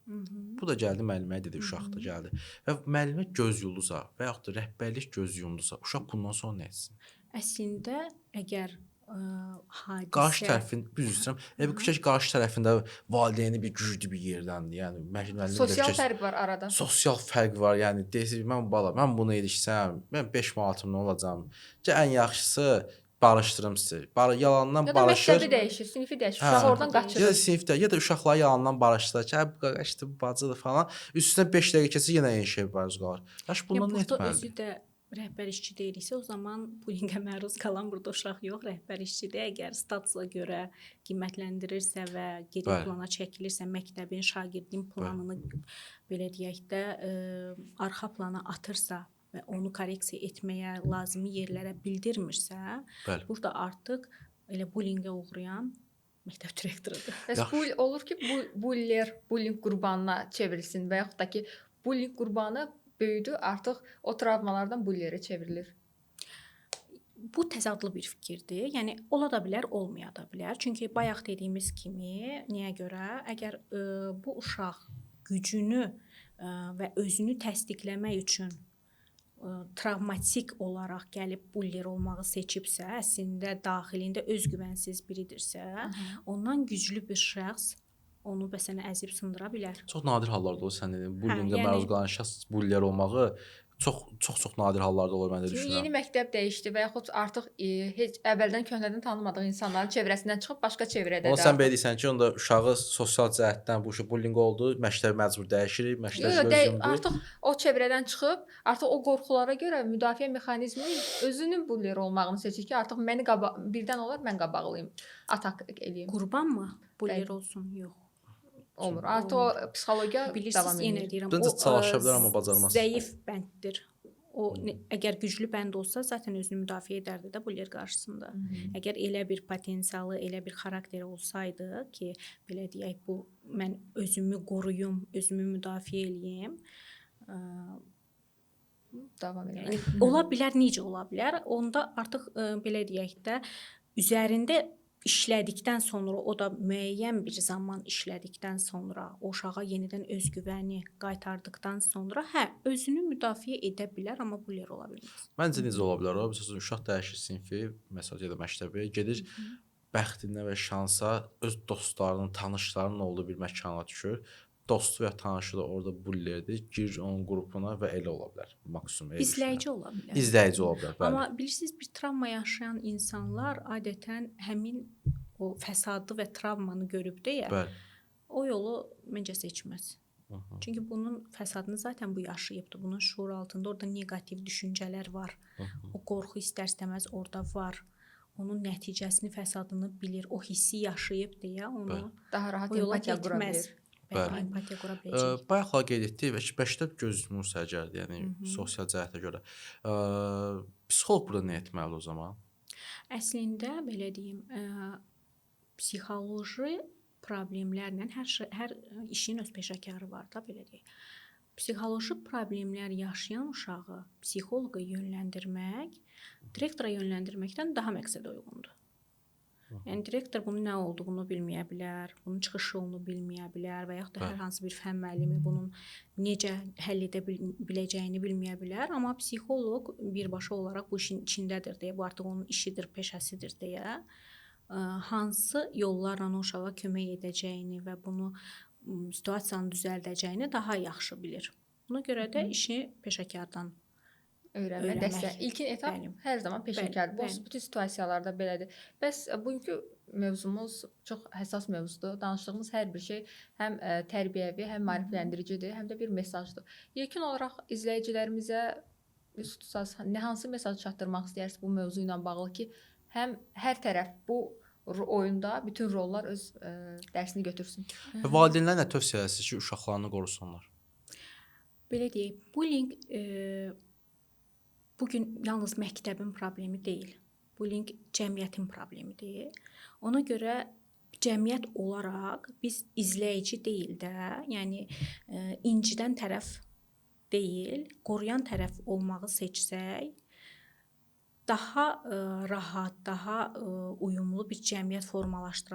Bu da gəldi müəlliməyə dedi, uşaq da gəldi. Və müəllimə göz yumdusa və yaxud da rəhbərlik göz yumdusa, uşaq bundan sonra nə etsin? Əslində əgər hadisə Qarşı tərəfin, düz istəyirəm. Bu keç qarşı tərəfində valideyni bir güclü bir yerdəndir. Yəni müəllim Sosial fərq var arada. Sosial fərq var. Yəni deyirsiz mən bunu edişsəm, mən 5 manatımla olacağam. Ki ən yaxşısı barışdırım sizi. Yalandan barışır. Ya da məktəbi dəyişir, sinifi dəyişir. Uşaq oradan qaçır. Ya da sinifdə, ya da uşaqlar yalandan barışdılar ki, bu qaqaşdı, bu bacıdır falan. Üstünə 5 dəqiqə keçsə yenə eyni şey məruz qalır. Yaş bundan nə etməlidir? Özü də rəhbər işçi deyirsə, o zaman bullyingə məruz qalan burada uşaq yox, rəhbər işçidir. Əgər statusa görə qiymətləndirirsə və geri plana çəkilirsə, məktəbin, şagirdin planını belə deyək də arxa plana atırsa və onu korreksiya etməyə lazımi yerlərə bildirmirsə, burada artıq elə bullyingə uğrayan məktəb direktorudur. Bəs bu olur ki, buller bullying qurbanına çevrilsin və yaxud da ki, bullying qurbanı böyüdü, artıq o travmalardan bullerə çevrilir. Bu təzadlı bir fikirdir. Yəni ola da bilər, olmaya da bilər. Çünki bayaq dediyimiz kimi, niyə görə? Əgər bu uşaq gücünü və özünü təsdiqləmək üçün travmatik olaraq gəlib buller olmağı seçibsə, əslində daxilində özgüvənsiz biridirsə, ondan güclü bir şəxs onu məsələn əzib sındıra bilər. Çox nadir hallarda olur sən dedin. Bullingə məruz qalan şəxs buller olmağı çox nadir hallarda olur mən də düşünürəm. Yeni məktəb dəyişdi və yaxud artıq heç əvvəldən köhnədən tanımadığı insanların çevrəsindən çıxıb başqa çevrədədir. Ona sən belə deyirsən ki, onda uşağı sosial cəhətdən bu bullying oldu, məktəb məcbur dəyişirik, məktəb gözümdür. Artıq o çevrədən çıxıb, artıq o qorxulara görə müdafiə mexanizmi özünün buller olmağını seçir ki, artıq məni birdən olar mən qabaqlayım, atak eləyim. Qurbanmı buller olsun? Yox. Olmur. Artıq o psixologiya davam edir. Yenə deyirəm, o çalışa bilər amma bacarmaz. Zəif bənddir. O əgər güclü bənd olsa, zaten özünü müdafiə edərdi də buller qarşısında. Əgər elə bir potensialı, elə bir xarakteri olsaydı ki, belə deyək, bu mən özümü qoruyum, özümü müdafiə eləyim. Davam edir. Yəni ola bilər, necə ola bilər? Onda artıq belə deyək də üzərində işlədikdən sonra, o da müəyyən bir zaman işlədikdən sonra, o uşağa yenidən özgüvəni qaytardıqdan sonra, hə, özünü müdafiə edə bilər, amma bu yer ola bilməz. Məncə necə ola bilər o? Məsələn, uşaq dəyişir sinfi, məsələn, ya da məktəbi, gedir bəxtinə və şansa öz dostlarının, tanışlarının olduğu bir məkana düşür. Dostu və tanışı da orada bullerdir. Girir onun qrupuna və elə ola bilər. Maksimum elə İzləyici ola bilər. İzləyici ola bilər, bəli. Amma bilirsiniz, bir travma yaşayan insanlar adətən həmin o fəsadı və travmanı görüb deyə Bəli. o yolu məncə seçməz. Hı. Çünki bunun fəsadını zaten bu yaşayıbdı. Bunun şuur altında orada neqativ düşüncələr var. O qorxu istər-istəməz orada var. Onun nəticəsini, fəsadını bilir, o hissi yaşayıb deyə onu Bəli. Daha rahat o yola empatiya qura getməz. bilir. Bəli, empatiya qura biləcək. Bayaqlar qeyd etdik və məktəb göz yumursa əgər, yəni sosial cəhətə görə. Psixoloq burada nə etməlidir o zaman? Əslində belə deyim, psixoloji problemlərlə hər işin öz peşəkarı var da, belə deyək. Psixoloji problemlər yaşayan uşağı psixoloqa yönləndirmək direktora yönləndirməkdən daha məqsədə uyğundur. Yəni direktor bunun nə olduğunu bilməyə bilər, bunun çıxış yolunu bilməyə bilər və yaxud da hər hansı bir fənn müəllimi bunun necə həll edə biləcəyini bilməyə bilər, amma psixoloq birbaşa olaraq bu işin içindədir deyə, bu artıq onun işidir, peşəsidir deyə hansı yollarla o uşağa kömək edəcəyini və bunu situasiyanı düzəldəcəyini daha yaxşı bilir. Buna görə də işi peşəkardan Öyrənmə dəstək. İlkin etap Bəli. hər zaman peşəkardır. Bu Bəli. bütün situasiyalarda belədir. Bəs bugünkü mövzumuz çox həssas mövzudur. Danışdığımız hər bir şey həm tərbiyəvi, həm maarifləndiricidir, həm də bir mesajdır. Yekun olaraq izləyicilərimizə nə hansı mesaj çatdırmaq istəyirsiniz bu mövzu ilə bağlı ki, həm hər tərəf bu oyunda bütün rollar öz dərsini götürsün. Valideynlər nə tövsiyə edirsiniz ki, uşaqlarını qorusunlar? Belə deyək, bullying bugün yalnız məktəbin problemi deyil. Bullying cəmiyyətin problemidir. Ona görə cəmiyyət olaraq biz izləyici deyil də, yəni incidən tərəf deyil, qoruyan tərəf olmağı seçsək, daha rahat, daha uyumlu bir cəmiyyət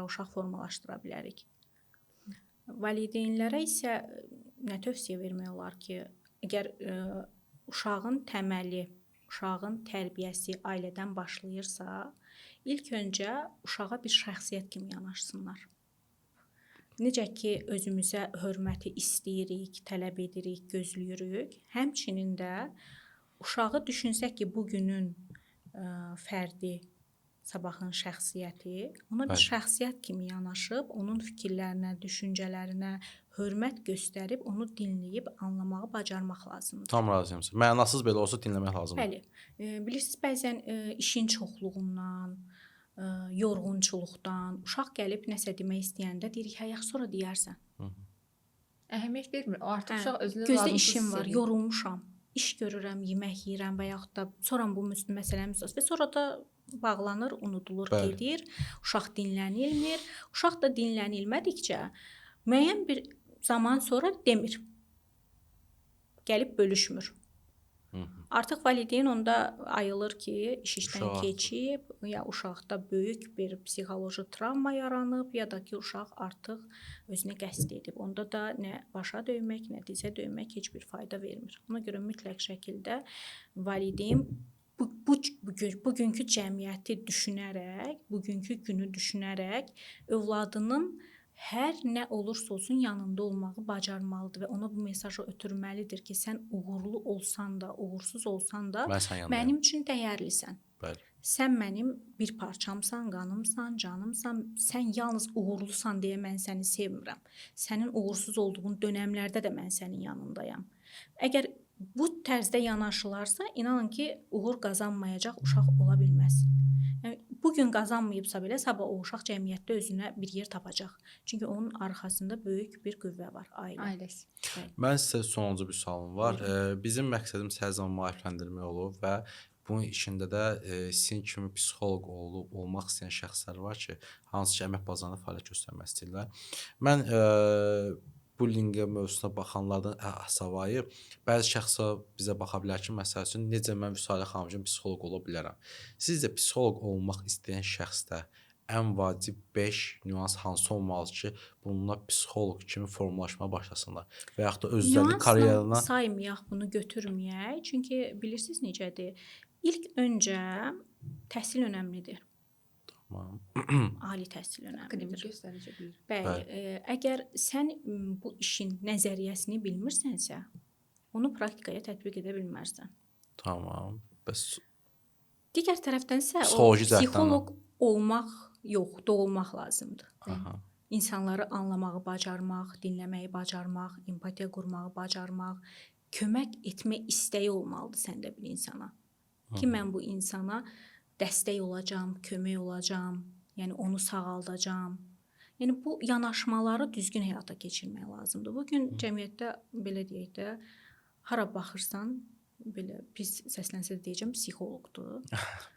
uşaq formalaşdıra bilərik. Valideynlərə isə nə tövsiyə vermək olar ki, əgər uşağın təməli, uşağın tərbiyəsi ailədən başlayırsa, ilk öncə uşağa bir şəxsiyyət kimi yanaşsınlar. Necə ki, özümüzə hörməti istəyirik, tələb edirik, gözləyirik, həmçinin də uşağı düşünsək ki, bugünün fərdi, sabahın şəxsiyyəti, ona bir şəxsiyyət kimi yanaşıb, onun fikirlərinə, düşüncələrinə hörmət göstərib, onu dinləyib, anlamağı bacarmaq lazımdır. Tam razıyam. Mənasız belə olsa dinləmək lazımdır. Bəli. Bilirsiniz, bəzən işin çoxluğundan, yorğunçuluqdan, uşaq gəlib nəsə demək istəyəndə deyirik, hə, yaxşı sonra deyərsən. Əhəmiyyət vermir. O artıq uşaq özünü gözdə lazımsız işim var, hiss edir. yorulmuşam, iş görürəm, yemək yeyirəm və yaxud da sonra bu məsələmiz və sonra da bağlanır, unudulur, gedir. Uşaq dinlənilmir. Uşaq da dinlənilmədikcə müəyyən bir zaman sonra demir. Gəlib bölüşmür. Artıq valideyn onda ayılır ki, iş işdən keçib, ya uşaqda böyük bir psixoloji travma yaranıb, ya da ki, uşaq artıq özünə qəsd edib. Onda da nə başa döymək, nə dizə döymək heç bir fayda vermir. Ona görə mütləq şəkildə valideyn bugünkü cəmiyyəti düşünərək, bugünkü günü düşünərək övladının hər nə olursa olsun yanında olmağı bacarmalıdır və ona bu mesajı ötürməlidir ki, sən uğurlu olsan da, uğursuz olsan da mənim üçün dəyərlisən. Bəli. Sən mənim bir parçamsan, qanımsan, canımsan, sən yalnız uğurlusan deyə mən səni sevmirəm. Sənin uğursuz olduğun dönəmlərdə də mən sənin yanındayam. Əgər bu tərzdə yanaşılarsa, inanın ki, uğur qazanmayacaq uşaq ola bilməz. Yəni, bugün qazanmayıbsa belə, sabah o uşaq cəmiyyətdə özünə bir yer tapacaq. Çünki onun arxasında böyük bir qüvvə var, ailəsi. Mən sizə sonuncu bir sualım var. Bizim məqsədimiz hər zaman maarifləndirmək olub və bunun içində də sizin kimi psixoloq olmaq istəyən şəxslər var ki, hansı ki, əmək bazarında fəaliyyət göstərmək istəyirlər. Mən bullyingə mövzusuna baxanlardan savayı bəzi şəxslər bizə baxa bilər ki, məsəl üçün necə mən Vüsalə xanım kimi psixoloq ola bilərəm. Sizcə psixoloq olmaq istəyən şəxsdə ən vacib 5 nüans hansı olmalı ki, bununla psixoloq kimi formalaşmaya başlasınlar və yaxud da özləri karyerana Nüansla saymayaq, bunu götürməyək. Çünki bilirsiniz necədir? İlk öncə təhsil önəmlidir. Tamam. Ali təhsil Akademik önəmlidir. göstərici bir. Bəli, əgər sən bu işin nəzəriyyəsini bilmirsənsə, onu praktikaya tətbiq edə bilmərsən. Tamam. Bəs Digər tərəfdənsə o Psixoloji cəhətdən psixoloq olmaq yox, doğulmaq lazımdır. aha, İnsanları anlamağı bacarmaq, dinləməyi bacarmaq, empatiya qurmağı bacarmaq, kömək etmə istəyi olmalıdır səndə bir insana. Ki mən bu insana dəstək olacağam, kömək olacağam, yəni onu sağaldacağam. Yəni bu yanaşmaları düzgün həyata keçirmək lazımdır. Bu gün cəmiyyətdə belə deyək də, hara baxırsan, belə pis səslənsə də deyəcəm, psixoloqdur.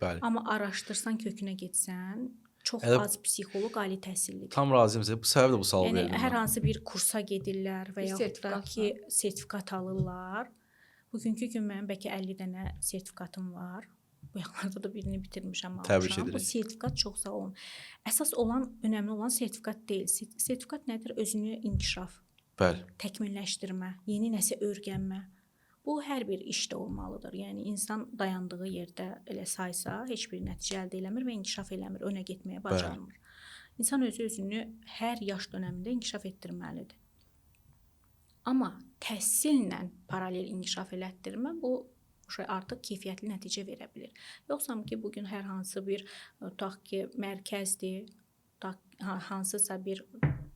bəli. Amma araşdırsan, kökünə getsən, çox Elə- az psixoloq ali təhsillidir. Tam razıyam sizə. Bu səbəblə bu sualı Yəni verdim. hər mən. hansı bir kursa gedirlər və Bir yaxud da sertifikatla. ki, sertifikat alırlar. Bugünkü gün mənim bəlkə 50 dənə sertifikatım var. Bu yaxınlarda da birini bitirmişəm, Təbrik almışam. Bu edirik. sertifikat çox sağ olun. Əsas olan, önəmli olan sertifikat deyil. Sertifikat nədir? Özünü inkişaf, Bəli. təkmilləşdirmə, yeni nəsə öyrənmə. Bu hər bir işdə olmalıdır. Yəni insan dayandığı yerdə elə saysa, heç bir nəticə əldə eləmir və inkişaf eləmir, önə getməyə bacarmır. İnsan özünü hər yaş dövründə inkişaf etdirməlidir. Amma təhsillə paralel inkişaf elətdirmə bu artıq keyfiyyətli nəticə verə bilər. Yoxsa ki, bu gün hər hansı bir tutaq ki, mərkəzdir, hansısa bir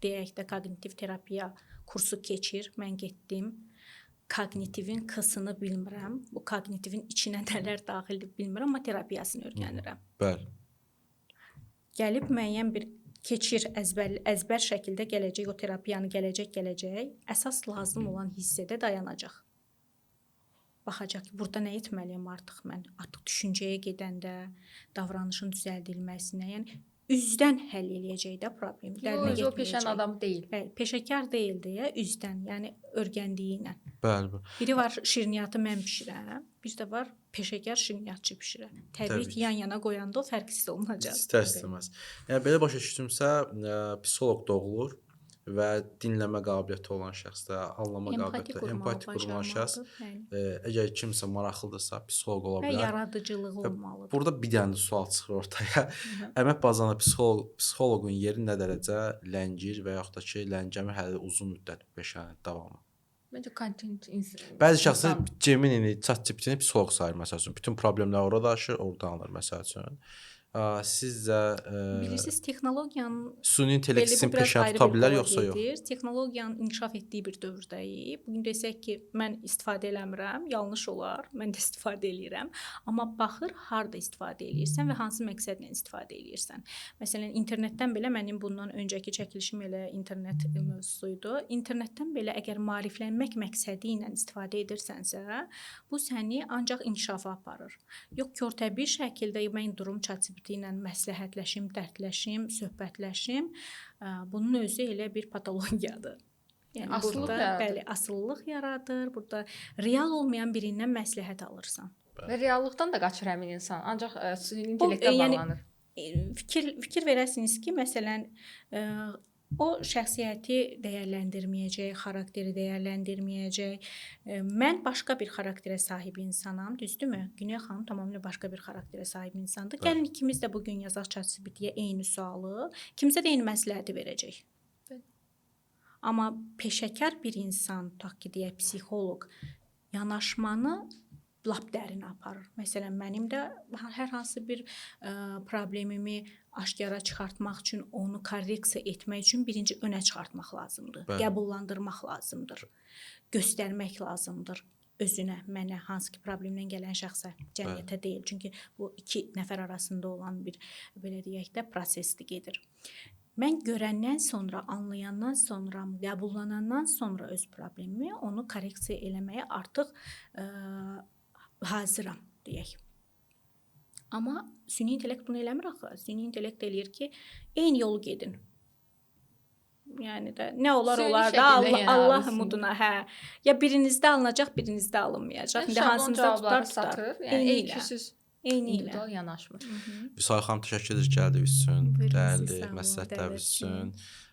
deyək də koqnitiv terapiya kursu keçir, mən getdim. Koqnitivin K-sını bilmirəm. Bu koqnitivin içinə nələr daxildir bilmirəm, amma terapiyasını öyrənirəm. Bəli. Gəlib müəyyən bir keçir əzbər şəkildə gələcək o terapiyanı gələcək. Əsas lazım olan hissədə dayanacaq. Baxacaq ki, burada nə etməliyəm artıq mən? Artıq düşüncəyə gedəndə, davranışın düzəldilməsinə, yəni üzdən həll eləyəcək də problemi. Dərinə O peşənin getməyəcək. adamı deyil. Bəli, peşəkar deyil deyə üzdən, yəni öyrəndiyi ilə. Bəli. Biri var şirniyyatı mən bişirəm, bir də var peşəkar şirniyyatçı bişirəm. Təbii Təbii ki, ki. yan-yana qoyanda o fərqsiz olunacaq. İstər-istəməz. Yəni belə başa düşdümsə, psixoloq doğulur və dinləmə qabiliyyəti olan şəxsdə, anlama Empati qabiliyyəti, qurmağı empati qurmayan şəxs, bacarmalıdır, əgər kimsə maraqlıdırsa, psixoloq ola və bilər. yaradıcılığı olmalıdır. Burada bir dənə də sual çıxır ortaya. Əmək bazarında psixoloqun yeri nə dərəcə ləngir və yaxud da ki, ləngəmir hələ uzun müddət bu peşənin davamı. Məncə content Bəzi şəxslər Gemini, ChatGPT-ni psixoloq sayır məsəl üçün. Bütün problemləri ora daşır, oradan alır məsəl üçün. Sizcə Bilirsiniz, texnologiyanın süni intellekt sizin peşəni tuta bilər yoxsa yox? Texnologiyanın inkişaf etdiyi bir dövrdəyik. Bu gün desək ki, mən istifadə eləmirəm, yanlış olar. Mən də istifadə eləyirəm. Amma baxır harda istifadə eləyirsən və hansı məqsədlə istifadə eləyirsən. Məsələn, internetdən belə mənim bundan öncəki çəkilişim elə internet mövzusuydu. İnternetdən belə əgər maariflənmək məqsədi ilə istifadə edirsənsə, bu səni ancaq inkişafa aparır. Yox, körtəbii şəkildə mən durum ChatGPT ilə məsləhətləşim, dərdləşim, söhbətləşim. Bunun özü elə bir patologiyadır. Yəni Asılılıq burada yaradır. bəli, asılılıq yaradır. Burada real olmayan birindən məsləhət alırsan. Və reallıqdan da qaçır həmin insan. Ancaq süni intellektə bağlanır. Fikir verəsiniz ki, məsələn, o şəxsiyyəti dəyərləndirməyəcək, xarakteri dəyərləndirməyəcək. Mən başqa bir xarakterə sahib insanam, düzdürmü? Günel xanım tamamilə başqa bir xarakterə sahib insandır. Gəlin ikimiz də bu gün yazaq ChatGPT-yə eyni sualı, kimsə də eyni məsləhəti verəcək. Amma peşəkar bir insan, tutaq ki, deyək psixoloq, yanaşmanı lap dərin aparır. Məsələn, mənim də hər hansı bir problemimi aşkara çıxartmaq üçün, onu korreksiya etmək üçün birinci önə çıxartmaq lazımdır. Bəli. Qəbullandırmaq lazımdır. Göstərmək lazımdır özünə, mənə, hansı ki problemlə gələn şəxsə, cəmiyyətə deyil. Çünki bu iki nəfər arasında olan bir belə deyək də prosesdir gedir. Mən görəndən sonra, anlayandan sonra, qəbullanandan sonra öz problemimi onu korreksiya eləməyə artıq hazıram deyək. Amma süni intellekt bunu eləmir axı. Süni intellekt eləyir ki, eyni yolu gedin. Yəni də nə olar Süni olar da şəkildə yenə Allah alsın. muduna, hə. Ya birinizdə alınacaq, birinizdə alınmayacaq. İndi Şablon hansınıza cavabları tutar. satır. Yəni Eynilə. EQ-süz Eynilə. individual yanaşmır. Vüsal xanım təşəkkür edirik gəldiyiniz üçün, Buyurun, siz dəyərli sağ olun, məsləhətləriniz dəvət üçün.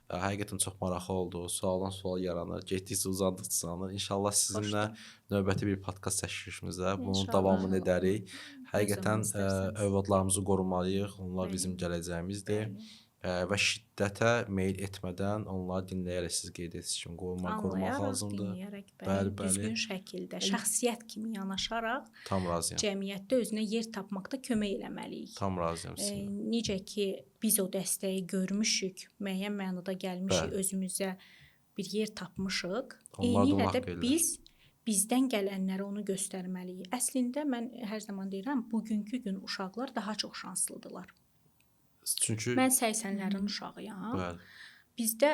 Həqiqətən çox maraqlı oldu. Sualdan sual yaranır, getdikcə uzandıqca uzanır. İnşallah sizinlə növbəti bir podkast çəkilişimizdə bunun İnşallah. davamını edərik. Həqiqətən zaman istərsəniz. övladlarımızı qorumalıyıq. Onlar Bəli. bizim gələcəyimizdir. Bəli. Və şiddətə meyl etmədən onları dinləyərək siz qeyd etdiyiniz kimi qorumaq Anlayaraq, lazımdır. dinləyərək, Bəli, bəli. düzgün şəkildə, şəxsiyyət kimi yanaşaraq Tam razıyam. cəmiyyətdə özünə yer tapmaqda kömək eləməliyik. Tam razıyam sizinlə. Necə ki biz o dəstəyi görmüşük, müəyyən mənada gəlmişik, Bəli. özümüzə bir yer tapmışıq. Onlar da Eynilə onu də haqq edirlər. biz bizdən gələnlərə onu göstərməliyik. Əslində mən hər zaman deyirəm, bugünkü gün uşaqlar daha çox şanslıdırlar. Çünki Mən 80-lərin uşağıyam. bəli. Bizdə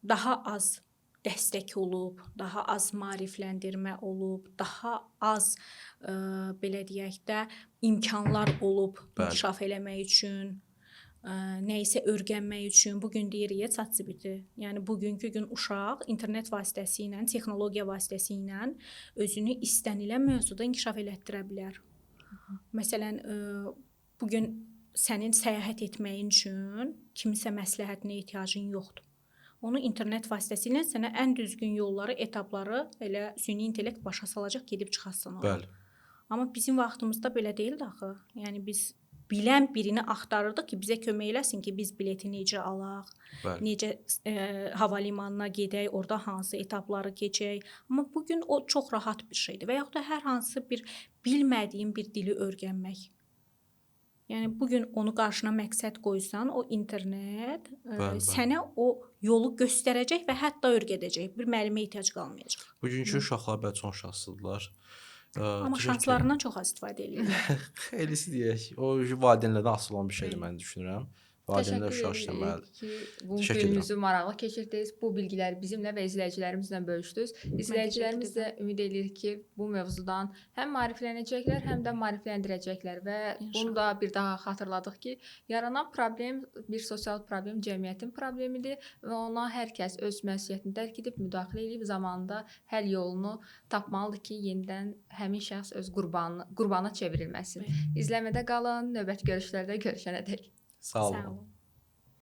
daha az dəstək olub, daha az maarifləndirmə olub, daha az belə deyək də imkanlar olub Bəli. inkişaf eləmək üçün, nə isə öyrənmək üçün. Bu gün deyirik ChatGPT. Yəni bugünkü gün uşaq internet vasitəsilə, texnologiya vasitəsilə özünü istənilən mövzuda inkişaf elətdirə bilər. Məsələn, bu gün sənin səyahət etməyin üçün kimisə məsləhətinə ehtiyacın yoxdur. Onu internet vasitəsilə sənə ən düzgün yolları, etapları elə süni intellekt başa salacaq, gedib çıxasan ora. Bəli. Amma bizim vaxtımızda belə deyildi axı. Yəni biz bilən birini axtarırdıq ki, bizə kömək eləsin ki, biz bileti necə alaq, Bəli. necə hava limanına gedək, orada hansı etapları keçək. Amma bu gün o çox rahat bir şeydir və yaxud da hər hansı bir bilmədiyin bir dili öyrənmək. Yəni bu gün onu qarşına məqsəd qoysan, o internet Bəli. sənə o yolu göstərəcək və hətta öyrədəcək. Bir müəllimə ehtiyac qalmayacaq. Bugünkü uşaqlar bəlkə çox şanssızdırlar. Amma şanslarından çox az istifadə edirlər. Xeylisi deyək. O valideynlərdən asılı olan bir şeydir mən düşünürəm. Valideynlər uşaq Təşəkkür işləməlidir. edirik ki, bu Təşəkkür günümüzü maraqlı keçirdiniz. Bu bilgiləri bizimlə və izləyicilərimizlə bölüşdünüz. İzləyicilərimiz də ümid edirik ki, bu mövzudan həm maariflənəcəklər, həm də maarifləndirəcəklər və bunu da bir daha xatırladıq ki, yaranan problem bir sosial problem, cəmiyyətin problemidir və ona hər kəs öz məsuliyyətini dərk edib, müdaxilə edib zamanında həll yolunu tapmalıdır ki, yenidən həmin şəxs öz qurbana çevrilməsin. İzləmədə qalın, növbəti görüşlərdə görüşənədək. Sağ olun. Sağ olun.